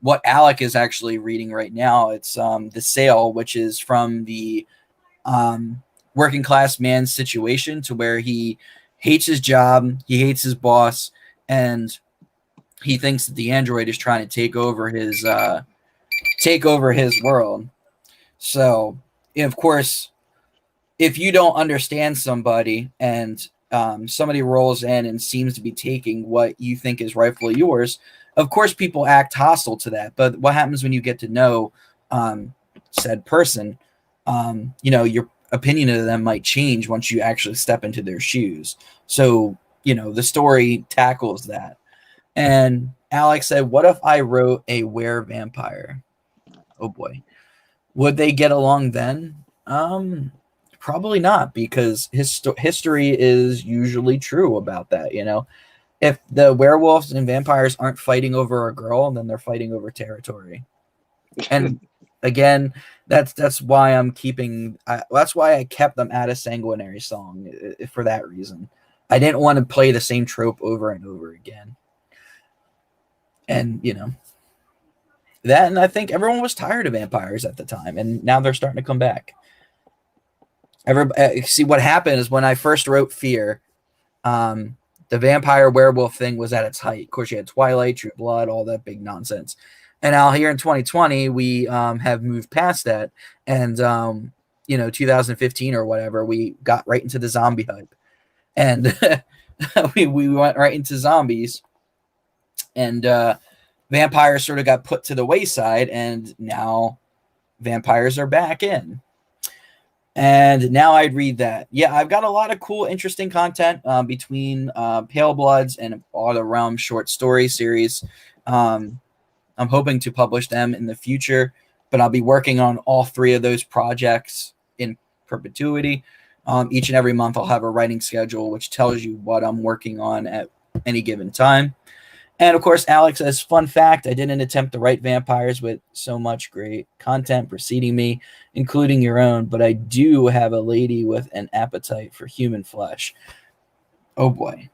what Alec is actually reading right now. It's The Sale, which is from the working class man's situation to where he hates his job, he hates his boss, and he thinks that the android is trying to take over his world. So, of course, if you don't understand somebody and somebody rolls in and seems to be taking what you think is rightfully yours, of course, people act hostile to that. But what happens when you get to know said person? Your opinion of them might change once you actually step into their shoes. So, the story tackles that. And Alex said, what if I wrote a were-vampire? Oh boy. Would they get along then? Probably not, because history is usually true about that. If the werewolves and vampires aren't fighting over a girl, then they're fighting over territory. And again, that's why that's why I kept them at a Sanguinary Song, for that reason. I didn't want to play the same trope over and over again. And that, and I think everyone was tired of vampires at the time, and now they're starting to come back. See, what happened is when I first wrote Fear, the vampire werewolf thing was at its height. Of course, you had Twilight, True Blood, all that big nonsense. And now here in 2020, we have moved past that. And, 2015 or whatever, we got right into the zombie hype. And we went right into zombies. And vampires sort of got put to the wayside. And now vampires are back in. And now I'd read that. Yeah, I've got a lot of cool, interesting content between Pale Bloods and Outer Realm short story series. I'm hoping to publish them in the future, but I'll be working on all three of those projects in perpetuity. Each and every month I'll have a writing schedule, which tells you what I'm working on at any given time. And of course, Alex says, fun fact, I didn't attempt to write vampires with so much great content preceding me, including your own, but I do have a lady with an appetite for human flesh. Oh boy.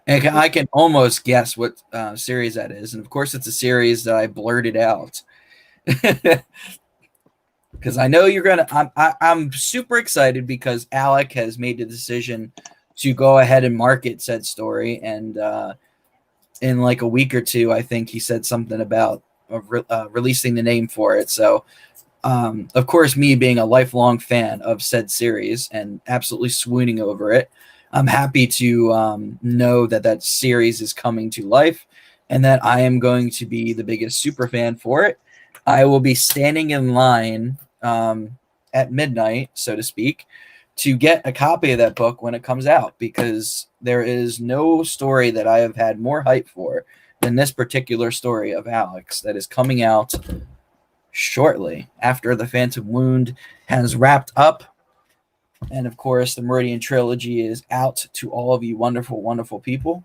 And I can almost guess what series that is. And of course, it's a series that I blurted out. Because I know you're going to... I'm super excited because Alec has made the decision to go ahead and market said story. And in like a week or two, I think he said something about releasing the name for it. So, of course, me being a lifelong fan of said series and absolutely swooning over it, I'm happy to know that series is coming to life and that I am going to be the biggest super fan for it. I will be standing in line at midnight, so to speak, to get a copy of that book when it comes out, because there is no story that I have had more hype for than this particular story of Alex that is coming out shortly after the Phantom Wound has wrapped up. And of course, the Meridian Trilogy is out to all of you wonderful, wonderful people.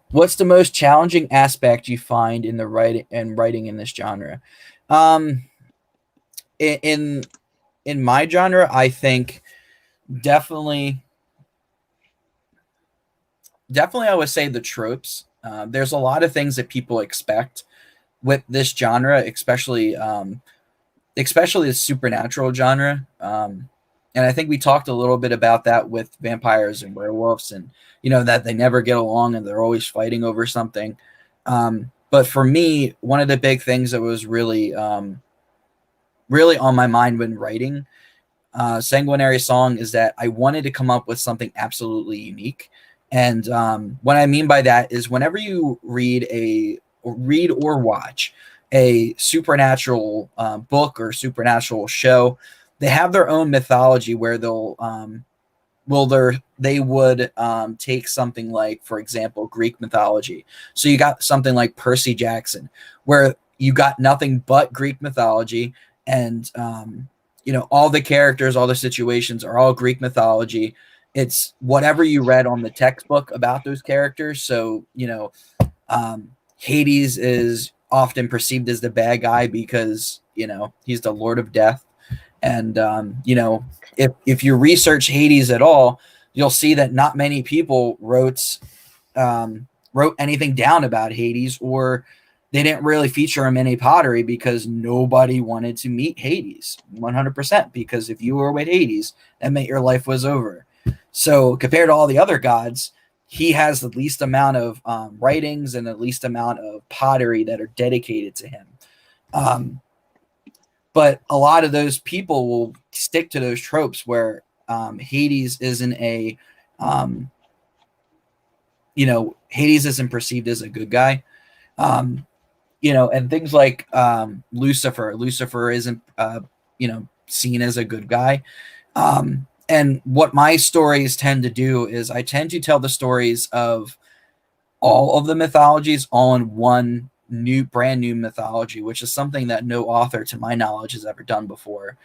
What's the most challenging aspect you find in the writing in this genre? In my genre, I think definitely I would say the tropes. There's a lot of things that people expect with this genre, especially the supernatural genre. And I think we talked a little bit about that with vampires and werewolves, and that they never get along and they're always fighting over something. But for me, one of the big things that was really really on my mind when writing Sanguinary Song is that I wanted to come up with something absolutely unique. And what I mean by that is whenever you read or watch a supernatural book or supernatural show, they have their own mythology where they would take something like, for example, Greek mythology. So you got something like Percy Jackson, where you got nothing but Greek mythology, and all the characters, all the situations are all Greek mythology. It's whatever you read on the textbook about those characters. So Hades is often perceived as the bad guy because he's the Lord of Death. And if you research Hades at all, you'll see that not many people wrote anything down about Hades, or they didn't really feature him in a pottery because nobody wanted to meet Hades 100%, because if you were with Hades, that meant your life was over. So compared to all the other gods, he has the least amount of writings and the least amount of pottery that are dedicated to him. But a lot of those people will stick to those tropes where Hades isn't Hades isn't perceived as a good guy. And things like Lucifer. Lucifer isn't, seen as a good guy. And what my stories tend to do is I tend to tell the stories of all of the mythologies all in one brand new mythology, which is something that no author, to my knowledge, has ever done before,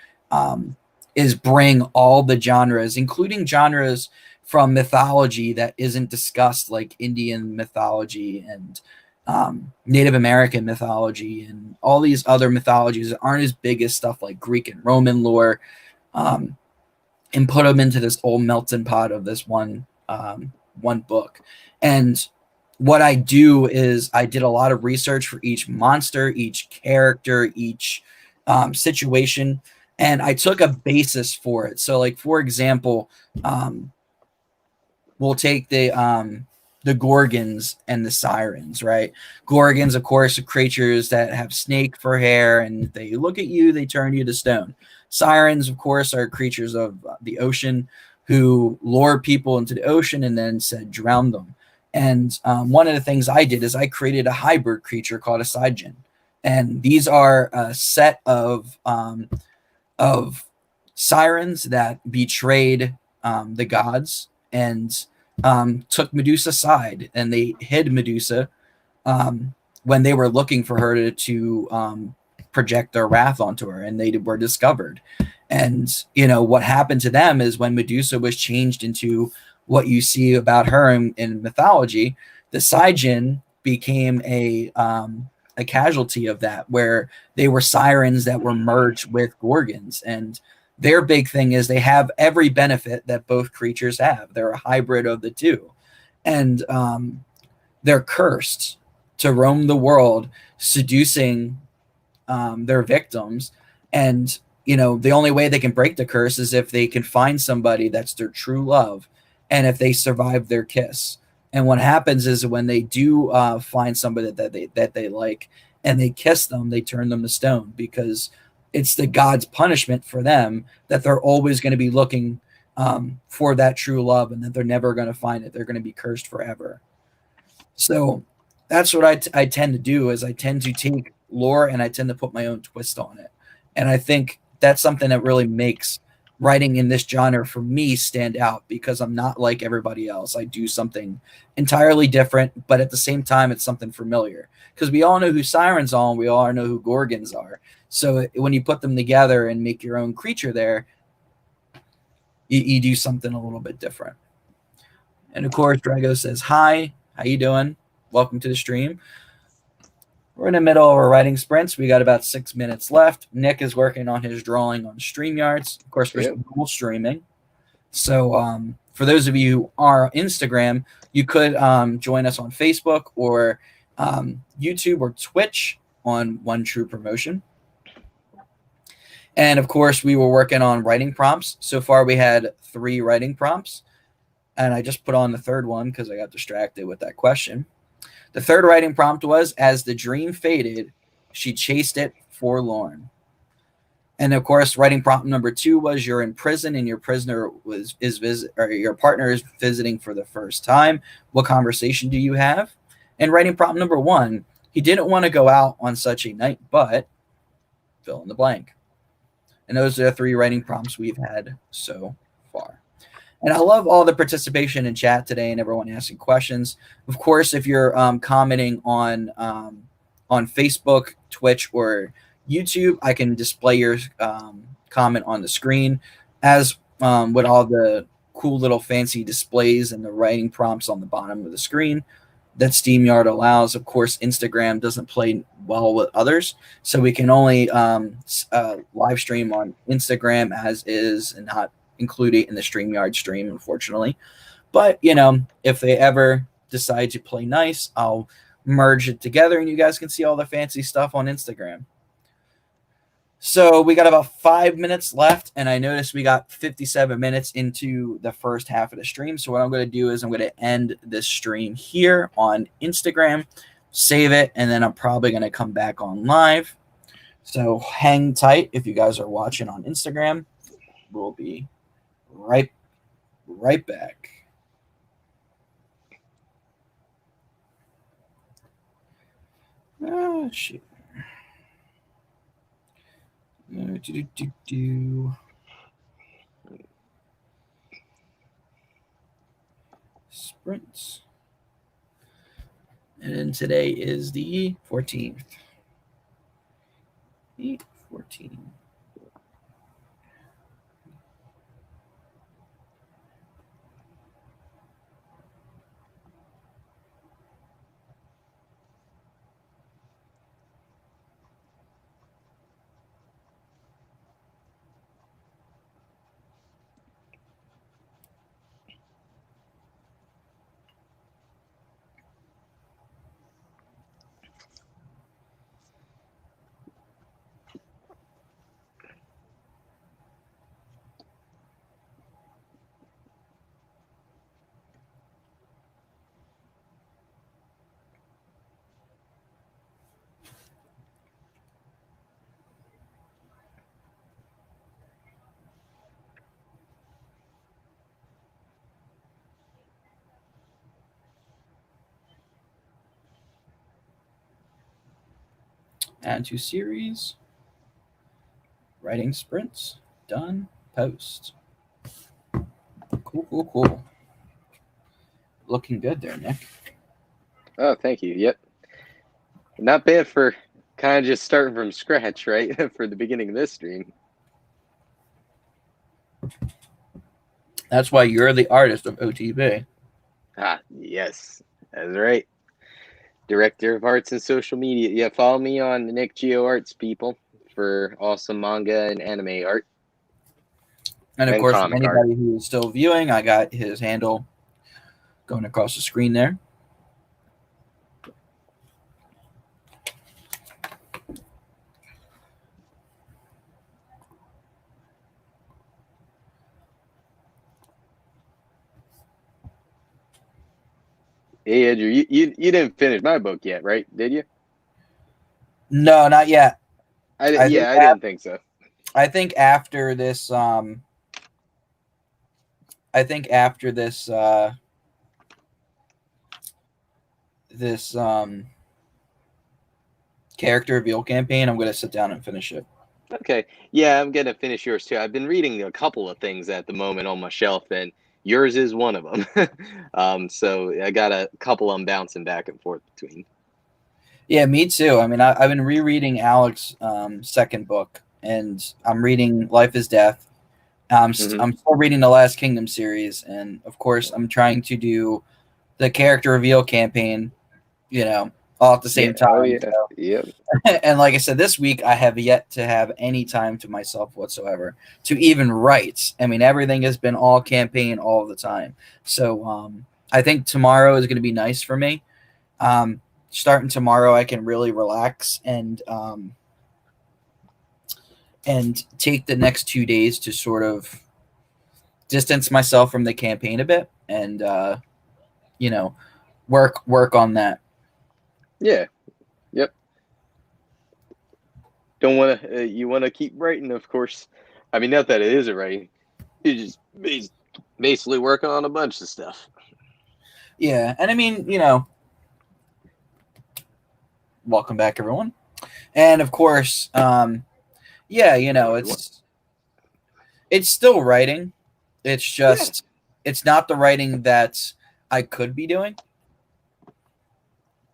is bring all the genres, including genres from mythology that isn't discussed, like Indian mythology and Native American mythology and all these other mythologies that aren't as big as stuff like Greek and Roman lore, and put them into this old melting pot of this one book. And what I do is I did a lot of research for each monster, each character, each situation, and I took a basis for it. So, like, for example, we'll take the Gorgons and the Sirens, right? Gorgons, of course, are creatures that have snake for hair, and they look at you, they turn you to stone. Sirens, of course, are creatures of the ocean who lure people into the ocean and then said drown them. And one of the things I did is I created a hybrid creature called a Saijin. And these are a set of sirens that betrayed the gods and took Medusa's side. And they hid Medusa when they were looking for her to project their wrath onto her, and they were discovered. And what happened to them is when Medusa was changed into what you see about her in mythology, the Saijin became a casualty of that, where they were sirens that were merged with Gorgons. And their big thing is they have every benefit that both creatures have. They're a hybrid of the two. And they're cursed to roam the world, seducing their victims. And the only way they can break the curse is if they can find somebody that's their true love, and if they survive their kiss. And what happens is when they do find somebody that they like and they kiss them, they turn them to stone, because it's the god's punishment for them that they're always going to be looking for that true love, and that they're never going to find it. They're going to be cursed forever. So that's what I tend to do is I tend to take lore and I tend to put my own twist on it. And I think that's something that really makes writing in this genre for me stand out because I'm not like everybody else. I do something entirely different, but at the same time, it's something familiar because we all know who Sirens are, and we all know who Gorgons are. So when you put them together and make your own creature there, you do something a little bit different. And of course, Drago says, "Hi, how you doing? Welcome to the stream." We're in the middle of our writing sprints. We got about 6 minutes left. Nick is working on his drawing on StreamYards. Of course, we're dual streaming. So for those of you who are on Instagram, you could join us on Facebook or YouTube or Twitch on One True Promotion. And of course, we were working on writing prompts. So far, we had 3 writing prompts. And I just put on the third one because I got distracted with that question. The third writing prompt was, as the dream faded, she chased it forlorn. And of course, writing prompt number 2 was, you're in prison and your prisoner your partner is visiting for the first time. What conversation do you have? And writing prompt number 1, he didn't want to go out on such a night, but fill in the blank. And those are the 3 writing prompts we've had so far. And I love all the participation in chat today and everyone asking questions. Of course, if you're commenting on Facebook, Twitch, or YouTube, I can display your comment on the screen, as with all the cool little fancy displays and the writing prompts on the bottom of the screen that StreamYard allows. Of course, Instagram doesn't play well with others, so we can only live stream on Instagram as is and not include it in the StreamYard stream, unfortunately. But, if they ever decide to play nice, I'll merge it together and you guys can see all the fancy stuff on Instagram. So we got about 5 minutes left, and I noticed we got 57 minutes into the first half of the stream. So what I'm going to do is I'm going to end this stream here on Instagram, save it, and then I'm probably going to come back on live. So hang tight if you guys are watching on Instagram. We'll be right back. Oh, shit. Sprints. And today is the 14th. 8/14. Add to series. Writing sprints. Done. Post. Cool. Looking good there, Nick. Oh, thank you. Yep. Not bad for kind of just starting from scratch, right? For the beginning of this stream. That's why you're the artist of OTB. Ah, yes. That's right. Director of Arts and Social Media. Yeah, follow me on Nick Geo Arts, people, for awesome manga and anime art. And of course, anybody who is still viewing, I got his handle going across the screen there. Hey, Andrew, you didn't finish my book yet, right? Did you? No, not yet. I didn't think so. I think after this, this character reveal campaign, I'm going to sit down and finish it. Okay. Yeah, I'm going to finish yours too. I've been reading a couple of things at the moment on my shelf, and yours is one of them. So I got a couple I'm bouncing back and forth between. Yeah, me too. I mean, I've been rereading Alex's second book, and I'm reading Life is Death. I'm still reading the Last Kingdom series, and of course, I'm trying to do the character reveal campaign, all at the same time. Oh, yeah. So. Yep. And like I said, this week I have yet to have any time to myself whatsoever to even write. I mean, everything has been all campaign all the time. So I think tomorrow is going to be nice for me. Starting tomorrow, I can really relax and take the next 2 days to sort of distance myself from the campaign a bit and work on that. Yeah. Yep. Don't want to. You want to keep writing, of course. I mean, not that it is a writing. You just basically working on a bunch of stuff. Yeah, and I mean, welcome back, everyone. And of course, it's still writing. It's just it's not the writing that I could be doing,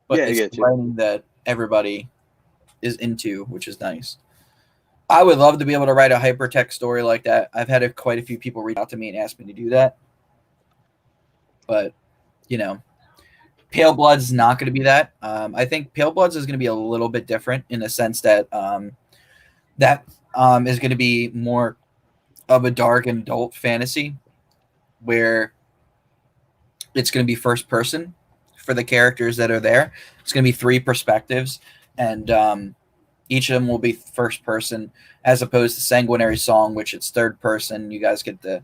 but it's the writing that everybody is into, which is nice. I would love to be able to write a hypertext story like that. I've had quite a few people reach out to me and ask me to do that, but Pale Bloods is not going to be that. I think Pale Bloods is going to be a little bit different in the sense that is going to be more of a dark and adult fantasy where it's going to be first person for the characters that are there. It's going to be 3 perspectives, and each of them will be first person as opposed to Sanguinary Song, which it's third person. You guys get to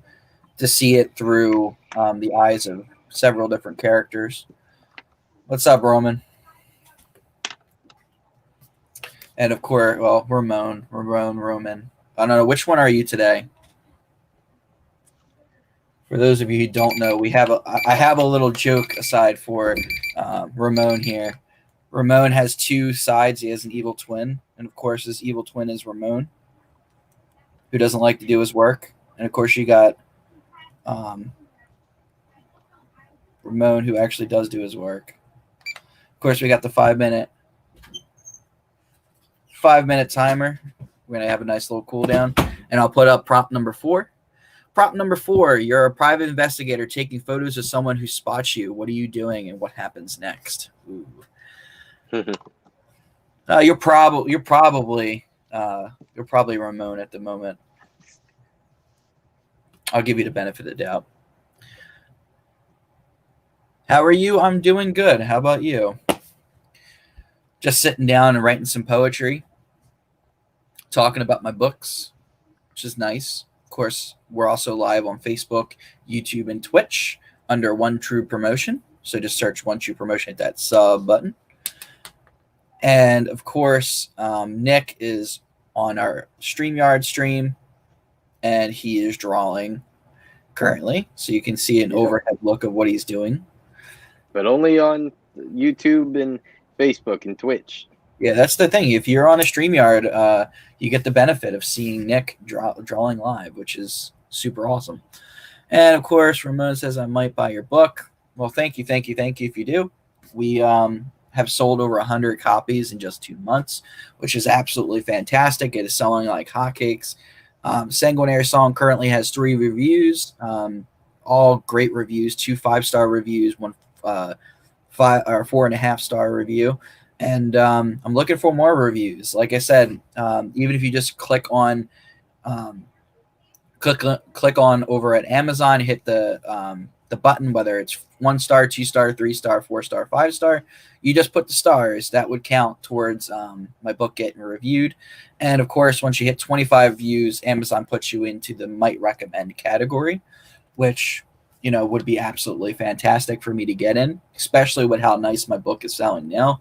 see it through the eyes of several different characters. What's up, Roman? And of course, well, Roman. I don't know, which one are you today? For those of you who don't know, I have a little joke aside for Ramon here. Ramon has 2 sides. He has an evil twin, and of course, his evil twin is Ramon, who doesn't like to do his work. And of course, you got Ramon, who actually does do his work. Of course, we got the 5-minute timer. We're gonna have a nice little cooldown, and I'll put up prompt number 4. Prompt number 4: you're a private investigator taking photos of someone who spots you. What are you doing, and what happens next? Ooh. You're probably Ramon at the moment. I'll give you the benefit of the doubt. How are you? I'm doing good. How about you? Just sitting down and writing some poetry, talking about my books, which is nice. Of course, we're also live on Facebook, YouTube, and Twitch under One True Promotion. So just search One True Promotion, hit that sub button. And of course, Nick is on our StreamYard stream, and he is drawing currently. So you can see an overhead look of what he's doing. But only on YouTube and Facebook and Twitch. Yeah, that's the thing. If you're on a StreamYard, you get the benefit of seeing Nick drawing live, which is super awesome. And of course, Ramon says, I might buy your book. Well, thank you if you do. We have sold over 100 copies in just 2 months, which is absolutely fantastic. It is selling like hotcakes. Sanguinary Song currently has 3 reviews, all great reviews, 2 5-star reviews, 1 4.5-star review. And I'm looking for more reviews. Like I said, even if you just click on over at Amazon, hit the button, whether it's 1-star, 2-star, 3-star, 4-star, 5-star, you just put the stars. That would count towards my book getting reviewed. And of course, once you hit 25 views, Amazon puts you into the might recommend category, which would be absolutely fantastic for me to get in, especially with how nice my book is selling now.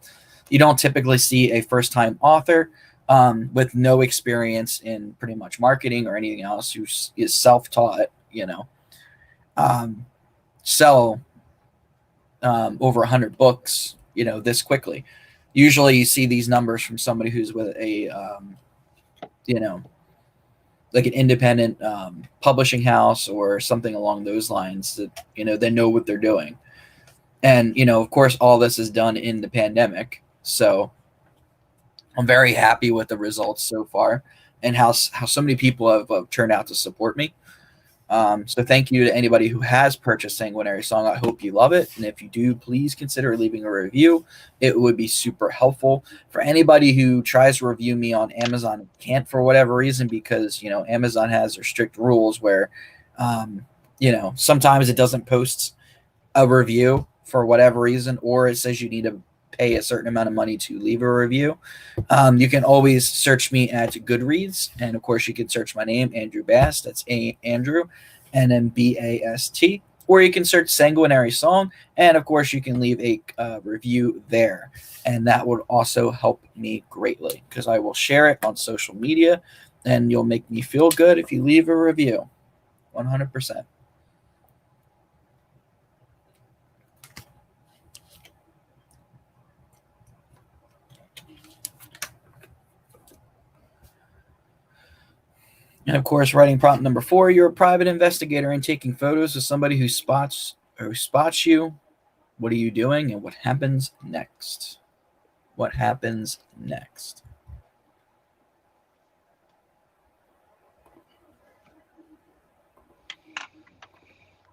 You don't typically see a first-time author with no experience in pretty much marketing or anything else who is self-taught, sell over 100 books, this quickly. Usually you see these numbers from somebody who's with a like an independent publishing house or something along those lines that they know what they're doing. And of course all this is done in the pandemic, so I'm very happy with the results so far and how so many people have turned out to support me. So thank you to anybody who has purchased Sanguinary Song. I hope you love it. And if you do, please consider leaving a review. It would be super helpful. For anybody who tries to review me on Amazon and can't for whatever reason, because, Amazon has their strict rules where, sometimes it doesn't post a review for whatever reason, or it says you need to pay a certain amount of money to leave a review. You can always search me at Goodreads, and of course you can search my name, Andrew Bast. That's Andrew, and then Bast. Or you can search Sanguinary Song, and of course you can leave a review there, and that would also help me greatly because I will share it on social media, and you'll make me feel good if you leave a review. 100%. And of course, writing prompt number 4, you're a private investigator and taking photos of somebody who spots you. What are you doing and what happens next? What happens next?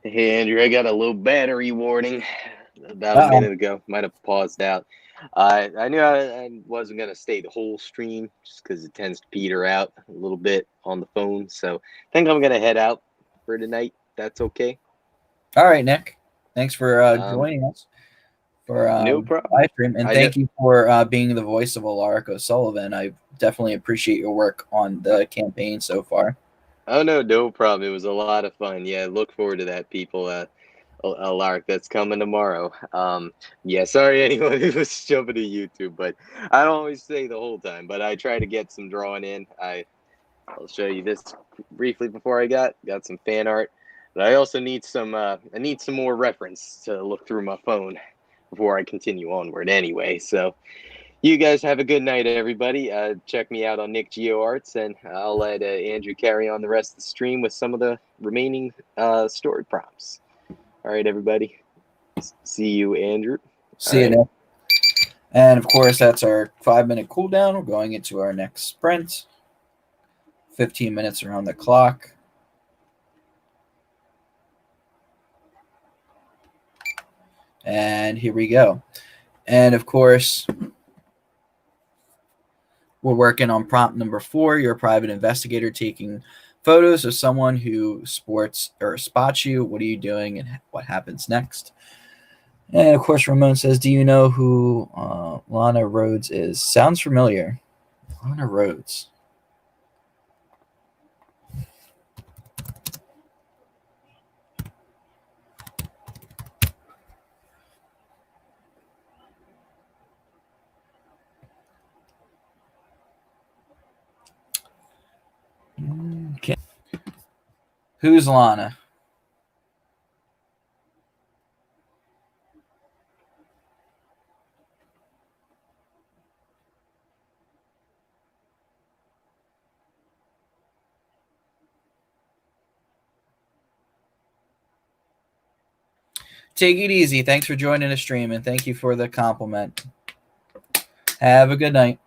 Hey, Andrew, I got a low battery warning about a minute ago. Might have paused out. I knew I wasn't going to stay the whole stream just because it tends to peter out a little bit on the phone. So I think I'm going to head out for tonight. That's okay. All right, Nick. Thanks for joining us for no problem. live stream. And thank you for being the voice of Alaric O'Sullivan. I definitely appreciate your work on the campaign so far. Oh, no problem. It was a lot of fun. Yeah, look forward to that, people. Alaric, that's coming tomorrow. Yeah, sorry anyone who was jumping to YouTube, but I don't always say the whole time, but I try to get some drawing in. I'll show you this briefly before I got some fan art, but I also need some more reference to look through my phone before I continue onward anyway. So you guys have a good night, everybody. Check me out on Nick Geo Arts, and I'll let Andrew carry on the rest of the stream with some of the remaining story prompts. All right, everybody. See you, Andrew. See you, Nick. And of course, that's our 5-minute cooldown. We're going into our next sprint. 15 minutes around the clock. And here we go. And of course, we're working on prompt number 4. You're a private investigator taking photos of someone who spots you. What are you doing and what happens next? And of course, Ramon says, do you know who Lana Rhodes is? Sounds familiar. Lana Rhodes. Okay. Who's Lana? Take it easy. Thanks for joining the stream, and thank you for the compliment. Have a good night.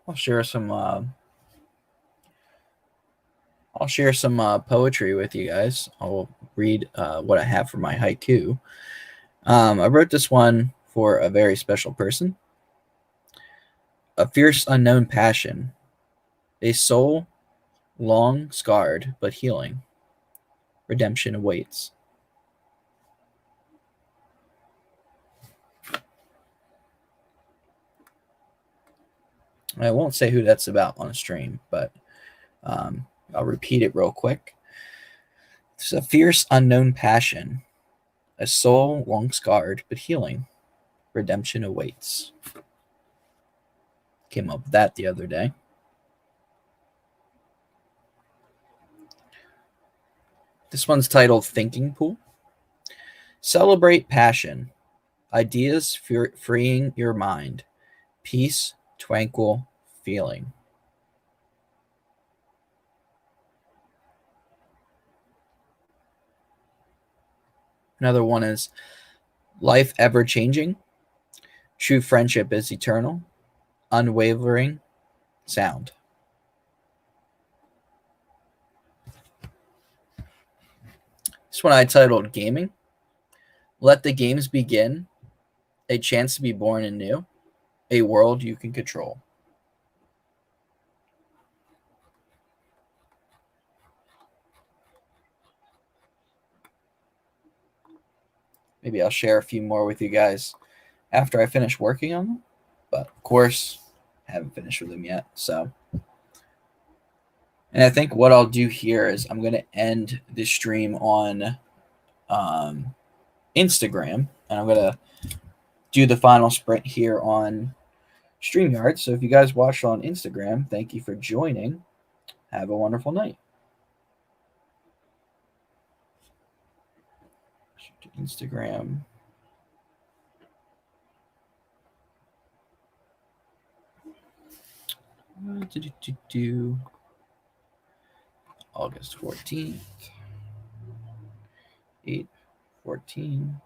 I'll share some. I'll share some poetry with you guys. I'll read what I have for my haiku. I wrote this one for a very special person. A fierce unknown passion, a soul long scarred but healing. Redemption awaits. I won't say who that's about on a stream, but I'll repeat it real quick. It's a fierce unknown passion, a soul long scarred but healing. Redemption awaits. Came up with that the other day. This one's titled Thinking Pool. Celebrate passion, ideas freeing your mind, peace, tranquil feeling. Another one is life ever changing, true friendship is eternal, unwavering sound. This one I titled Gaming. Let the games begin, a chance to be born anew, a world you can control. Maybe I'll share a few more with you guys after I finish working on them. But of course, I haven't finished with them yet. So, and I think what I'll do here is I'm going to end the stream on Instagram, and I'm going to do the final sprint here on StreamYard. So if you guys watched on Instagram, thank you for joining. Have a wonderful night. Instagram. August 14th. 8/14.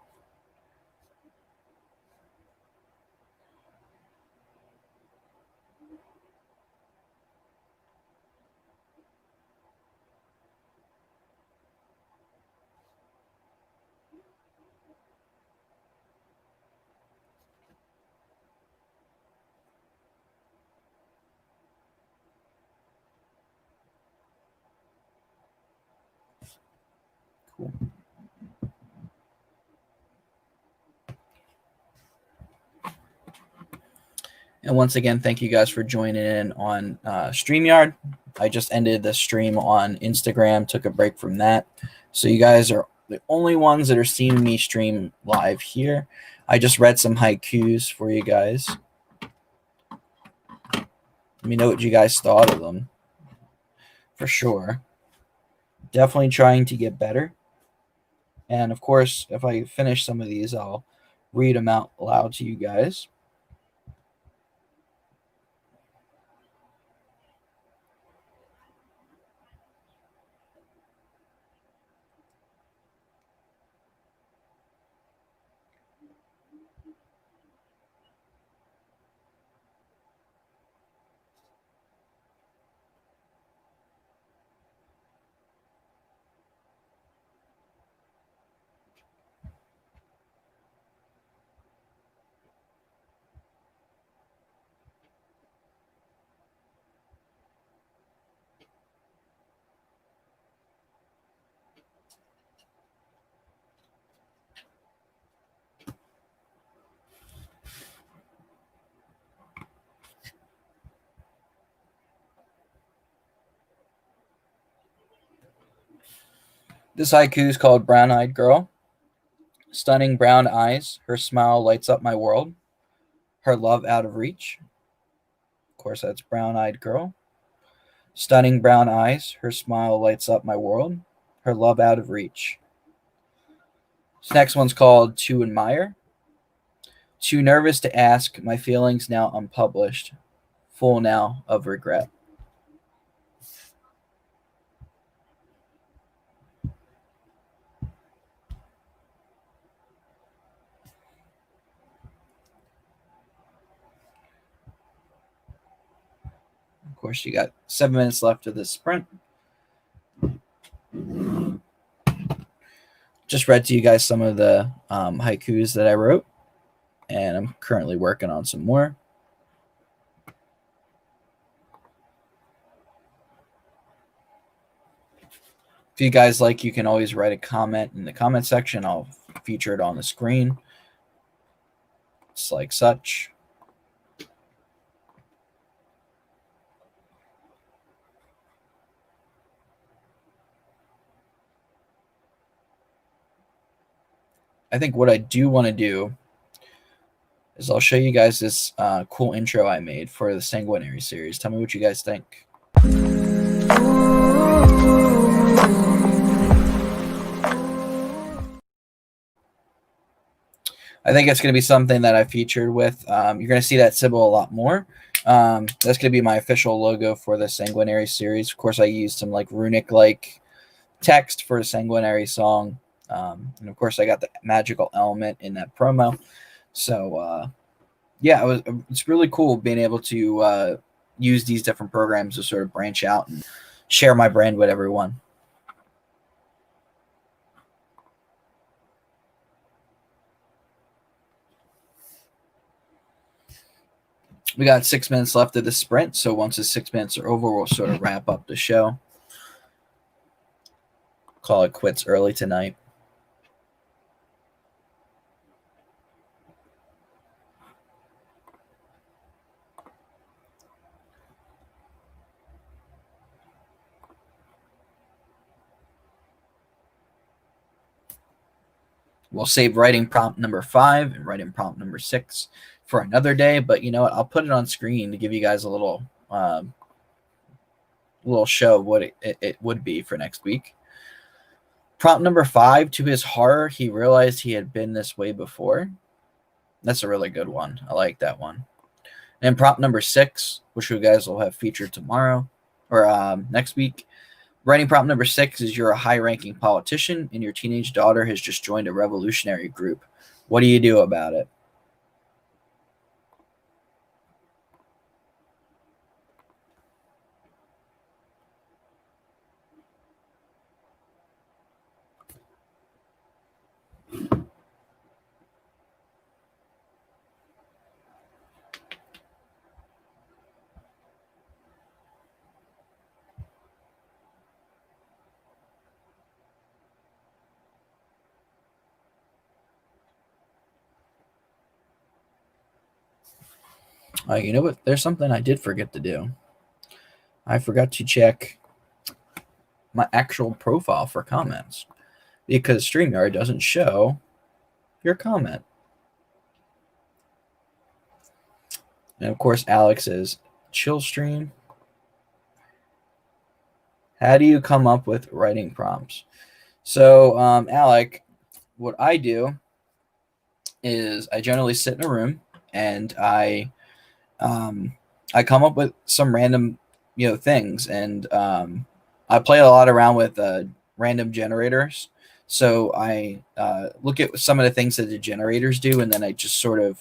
Cool. And once again, thank you guys for joining in on StreamYard. I just ended the stream on Instagram, took a break from that. So you guys are the only ones that are seeing me stream live here. I just read some haikus for you guys. Let me know what you guys thought of them. For sure. Definitely trying to get better. And of course, if I finish some of these, I'll read them out loud to you guys. This haiku is called Brown Eyed Girl. Stunning brown eyes, her smile lights up my world. Her love out of reach. Of course, that's Brown Eyed Girl. Stunning brown eyes, her smile lights up my world. Her love out of reach. This next one's called To Admire. Too nervous to ask, my feelings now unpublished. Full now of regret. course, you got 7 minutes left of this sprint. Just read to you guys some of the haikus that I wrote, and I'm currently working on some more. If you guys like, you can always write a comment in the comment section. I'll feature it on the screen. It's like such. I think what I do want to do is I'll show you guys this cool intro I made for the Sanguinary series. Tell me what you guys think. I think it's going to be something that I featured with. You're going to see that symbol a lot more. That's going to be my official logo for the Sanguinary series. Of course, I used some like runic-like text for a Sanguinary song. And of course, I got the magical element in that promo. So, yeah, it's really cool being able to use these different programs to sort of branch out and share my brand with everyone. We got 6 minutes left of the sprint, so once the 6 minutes are over, we'll sort of wrap up the show. Call it quits early tonight. We'll save writing prompt number 5 and writing prompt number 6 for another day, but you know what? I'll put it on screen to give you guys a little show of what it would be for next week. Prompt number 5, to his horror, he realized he had been this way before. That's a really good one. I like that one. And prompt number 6, which you guys will have featured tomorrow or next week. Writing prompt number 6 is you're a high-ranking politician and your teenage daughter has just joined a revolutionary group. What do you do about it? You know what? There's something I did forget to do. I forgot to check my actual profile for comments because StreamYard doesn't show your comment. And of course, Alex is chill stream. How do you come up with writing prompts? So, Alec, what I do is I generally sit in a room and I come up with some random, things, and I play a lot around with random generators. So I look at some of the things that the generators do, and then I just sort of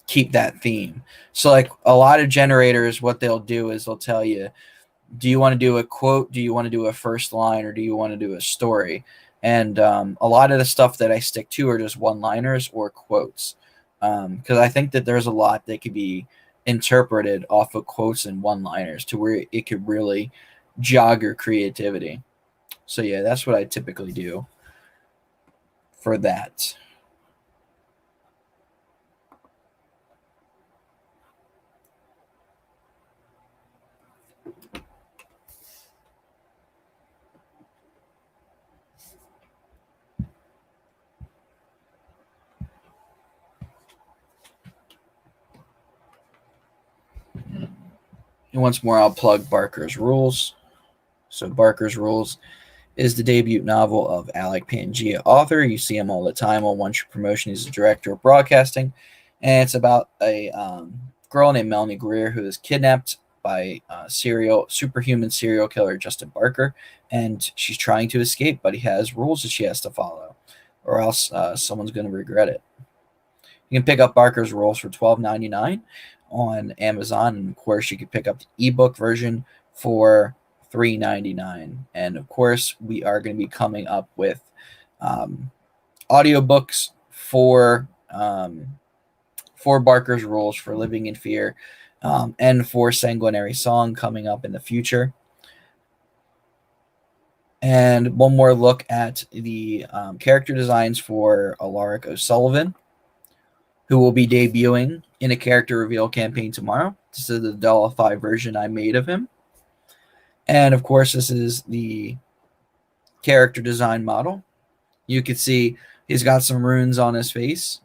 keep that theme. So like a lot of generators, what they'll do is they'll tell you, do you want to do a quote? Do you want to do a first line, or do you want to do a story? And a lot of the stuff that I stick to are just one-liners or quotes. Because I think that there's a lot that could be interpreted off of quotes and one-liners to where it could really jog your creativity. So yeah, that's what I typically do for that. And once more, I'll plug Barker's Rules. So Barker's Rules is the debut novel of Alec Pangea, author. You see him all the time on One True Promotion. He's a director of broadcasting. And it's about a girl named Melanie Greer who is kidnapped by superhuman serial killer Justin Barker. And she's trying to escape, but he has rules that she has to follow, or else someone's going to regret it. You can pick up Barker's Rules for $12.99 on Amazon. And of course, you can pick up the ebook version for $3.99. And of course, we are going to be coming up with audiobooks for Barker's Rules, for Living in Fear, and for Sanguinary Song coming up in the future. And one more look at the character designs for Alaric O'Sullivan, who will be debuting in a character reveal campaign tomorrow. This is the $5 version I made of him. And of course, this is the character design model. You can see he's got some runes on his face.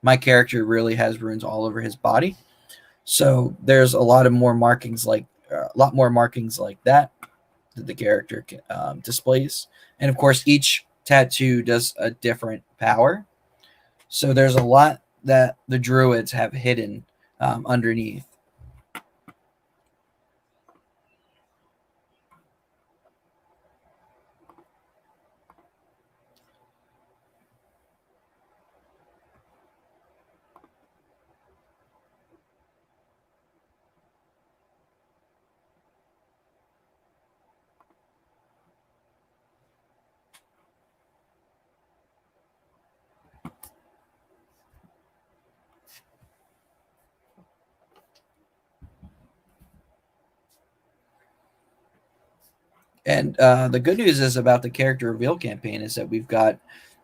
My character really has runes all over his body. So there's a lot more markings like that the character displays. And of course, each tattoo does a different power. So there's a lot that the druids have hidden underneath. And the good news is about the character reveal campaign is that we've got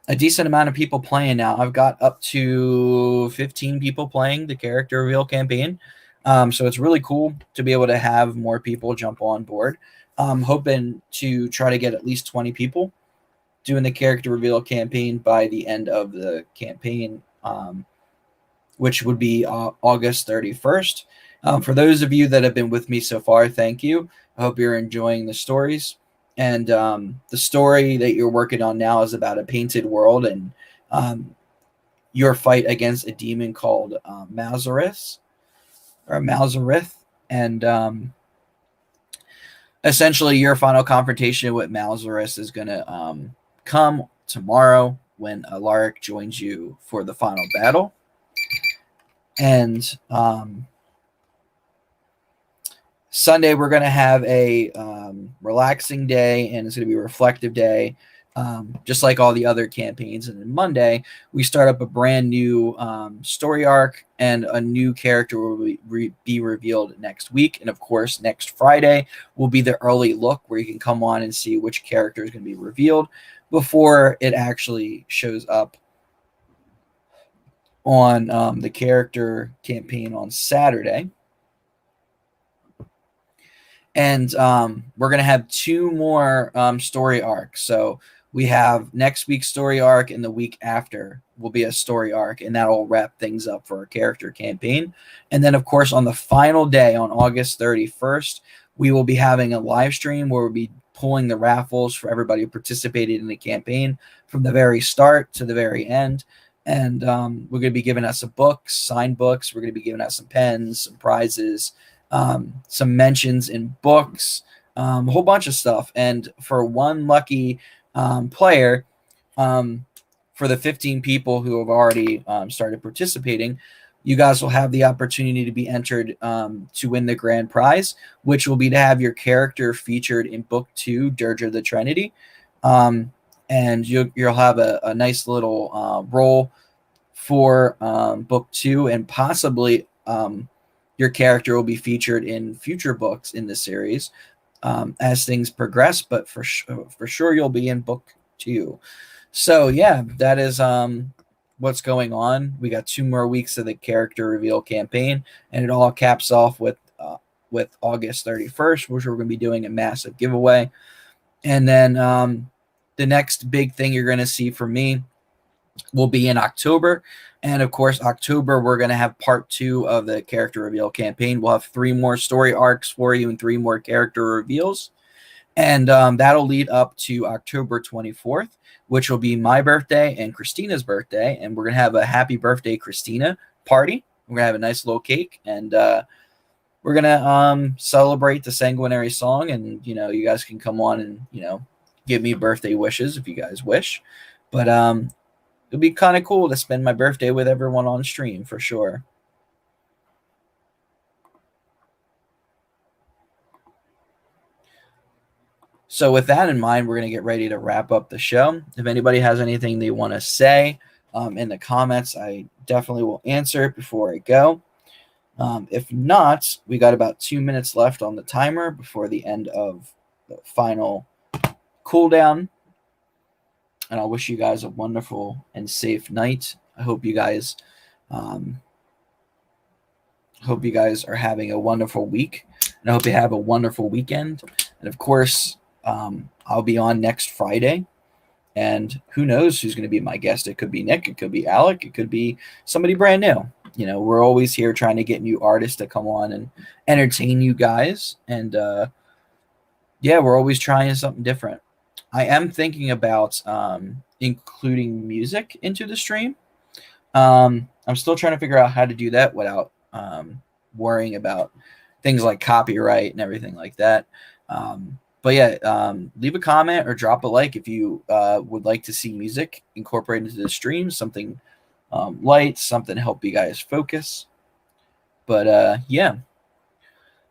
a decent amount of people playing now. I've got up to 15 people playing the character reveal campaign. So it's really cool to be able to have more people jump on board. I'm hoping to try to get at least 20 people doing the character reveal campaign by the end of the campaign, which would be August 31st. For those of you that have been with me so far, thank you. I hope you're enjoying the stories. And the story that you're working on now is about a painted world and your fight against a demon called Malzarith. And essentially, your final confrontation with Malzarith is going to come tomorrow when Alaric joins you for the final battle. And Sunday, we're going to have a relaxing day, and it's going to be a reflective day, just like all the other campaigns. And then Monday, we start up a brand new story arc, and a new character will be revealed next week. And of course, next Friday will be the early look where you can come on and see which character is going to be revealed before it actually shows up on the character campaign on Saturday. And we're going to have 2 more story arcs. So we have next week's story arc, and the week after will be a story arc, and that'll wrap things up for our character campaign. And then, of course, on the final day, on August 31st, we will be having a live stream where we'll be pulling the raffles for everybody who participated in the campaign from the very start to the very end. And we're going to be giving out some books, signed books. We're going to be giving out some pens, some prizes, some mentions in books, a whole bunch of stuff. And for one lucky player, for the 15 people who have already started participating, you guys will have the opportunity to be entered to win the grand prize, which will be to have your character featured in book 2, Dirge of the Trinity. And you'll have a nice little role for book 2, and possibly your character will be featured in future books in the series as things progress, but for sure you'll be in book 2. So yeah, that is what's going on. We got 2 more weeks of the character reveal campaign, and it all caps off with August 31st, which we're going to be doing a massive giveaway. And then the next big thing you're going to see from me will be in October. And of course, October, we're going to have part 2 of the character reveal campaign. We'll have 3 more story arcs for you and 3 more character reveals. And that'll lead up to October 24th, which will be my birthday and Christina's birthday. And we're going to have a happy birthday, Christina party. We're going to have a nice little cake, and we're going to celebrate the Sanguinary Song. And, you guys can come on and, give me birthday wishes if you guys wish. But it'll be kind of cool to spend my birthday with everyone on stream for sure. So with that in mind, we're going to get ready to wrap up the show. If anybody has anything they want to say in the comments, I definitely will answer it before I go. If not, we got about 2 minutes left on the timer before the end of the final cooldown. And I'll wish you guys a wonderful and safe night. I hope you guys are having a wonderful week. And I hope you have a wonderful weekend. And of course, I'll be on next Friday. And who knows who's going to be my guest? It could be Nick. It could be Alec. It could be somebody brand new. You know, we're always here trying to get new artists to come on and entertain you guys. And yeah, we're always trying something different. I am thinking about including music into the stream. I'm still trying to figure out how to do that without worrying about things like copyright and everything like that. But yeah, leave a comment or drop a like if you would like to see music incorporated into the stream, something light, something to help you guys focus. But yeah,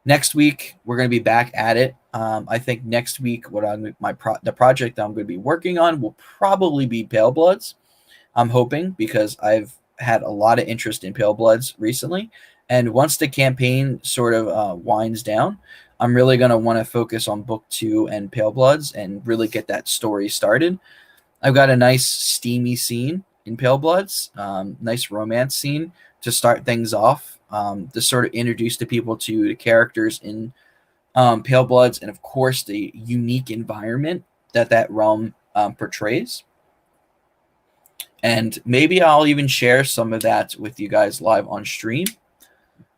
next week we're going to be back at it. I think next week the project I'm going to be working on will probably be Pale Bloods. I'm hoping, because I've had a lot of interest in Pale Bloods recently, and once the campaign sort of winds down, I'm really going to want to focus on book 2 and Pale Bloods and really get that story started. I've got a nice steamy scene in Pale Bloods, nice romance scene to start things off, to sort of introduce the people to the characters in Pale Bloods, and of course the unique environment that realm portrays. And maybe I'll even share some of that with you guys live on stream.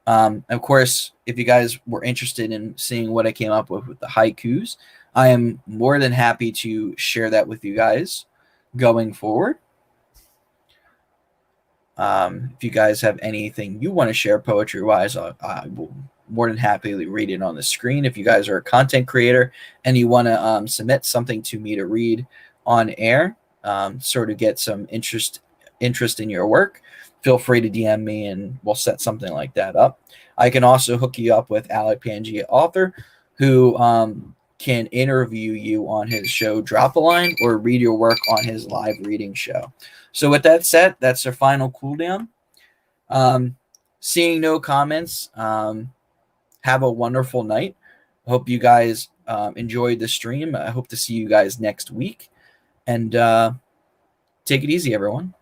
Of course, if you guys were interested in seeing what I came up with the haikus, I am more than happy to share that with you guys going forward. If you guys have anything you want to share poetry-wise, I will more than happily read it on the screen. If you guys are a content creator and you want to submit something to me to read on air, sort of get some interest in your work, feel free to DM me and we'll set something like that up. I can also hook you up with Alec Pangea, author, who can interview you on his show Drop a Line or read your work on his live reading show. So with that said, that's our final cooldown. Seeing no comments, have a wonderful night. I hope you guys enjoyed the stream. I hope to see you guys next week. And take it easy, everyone.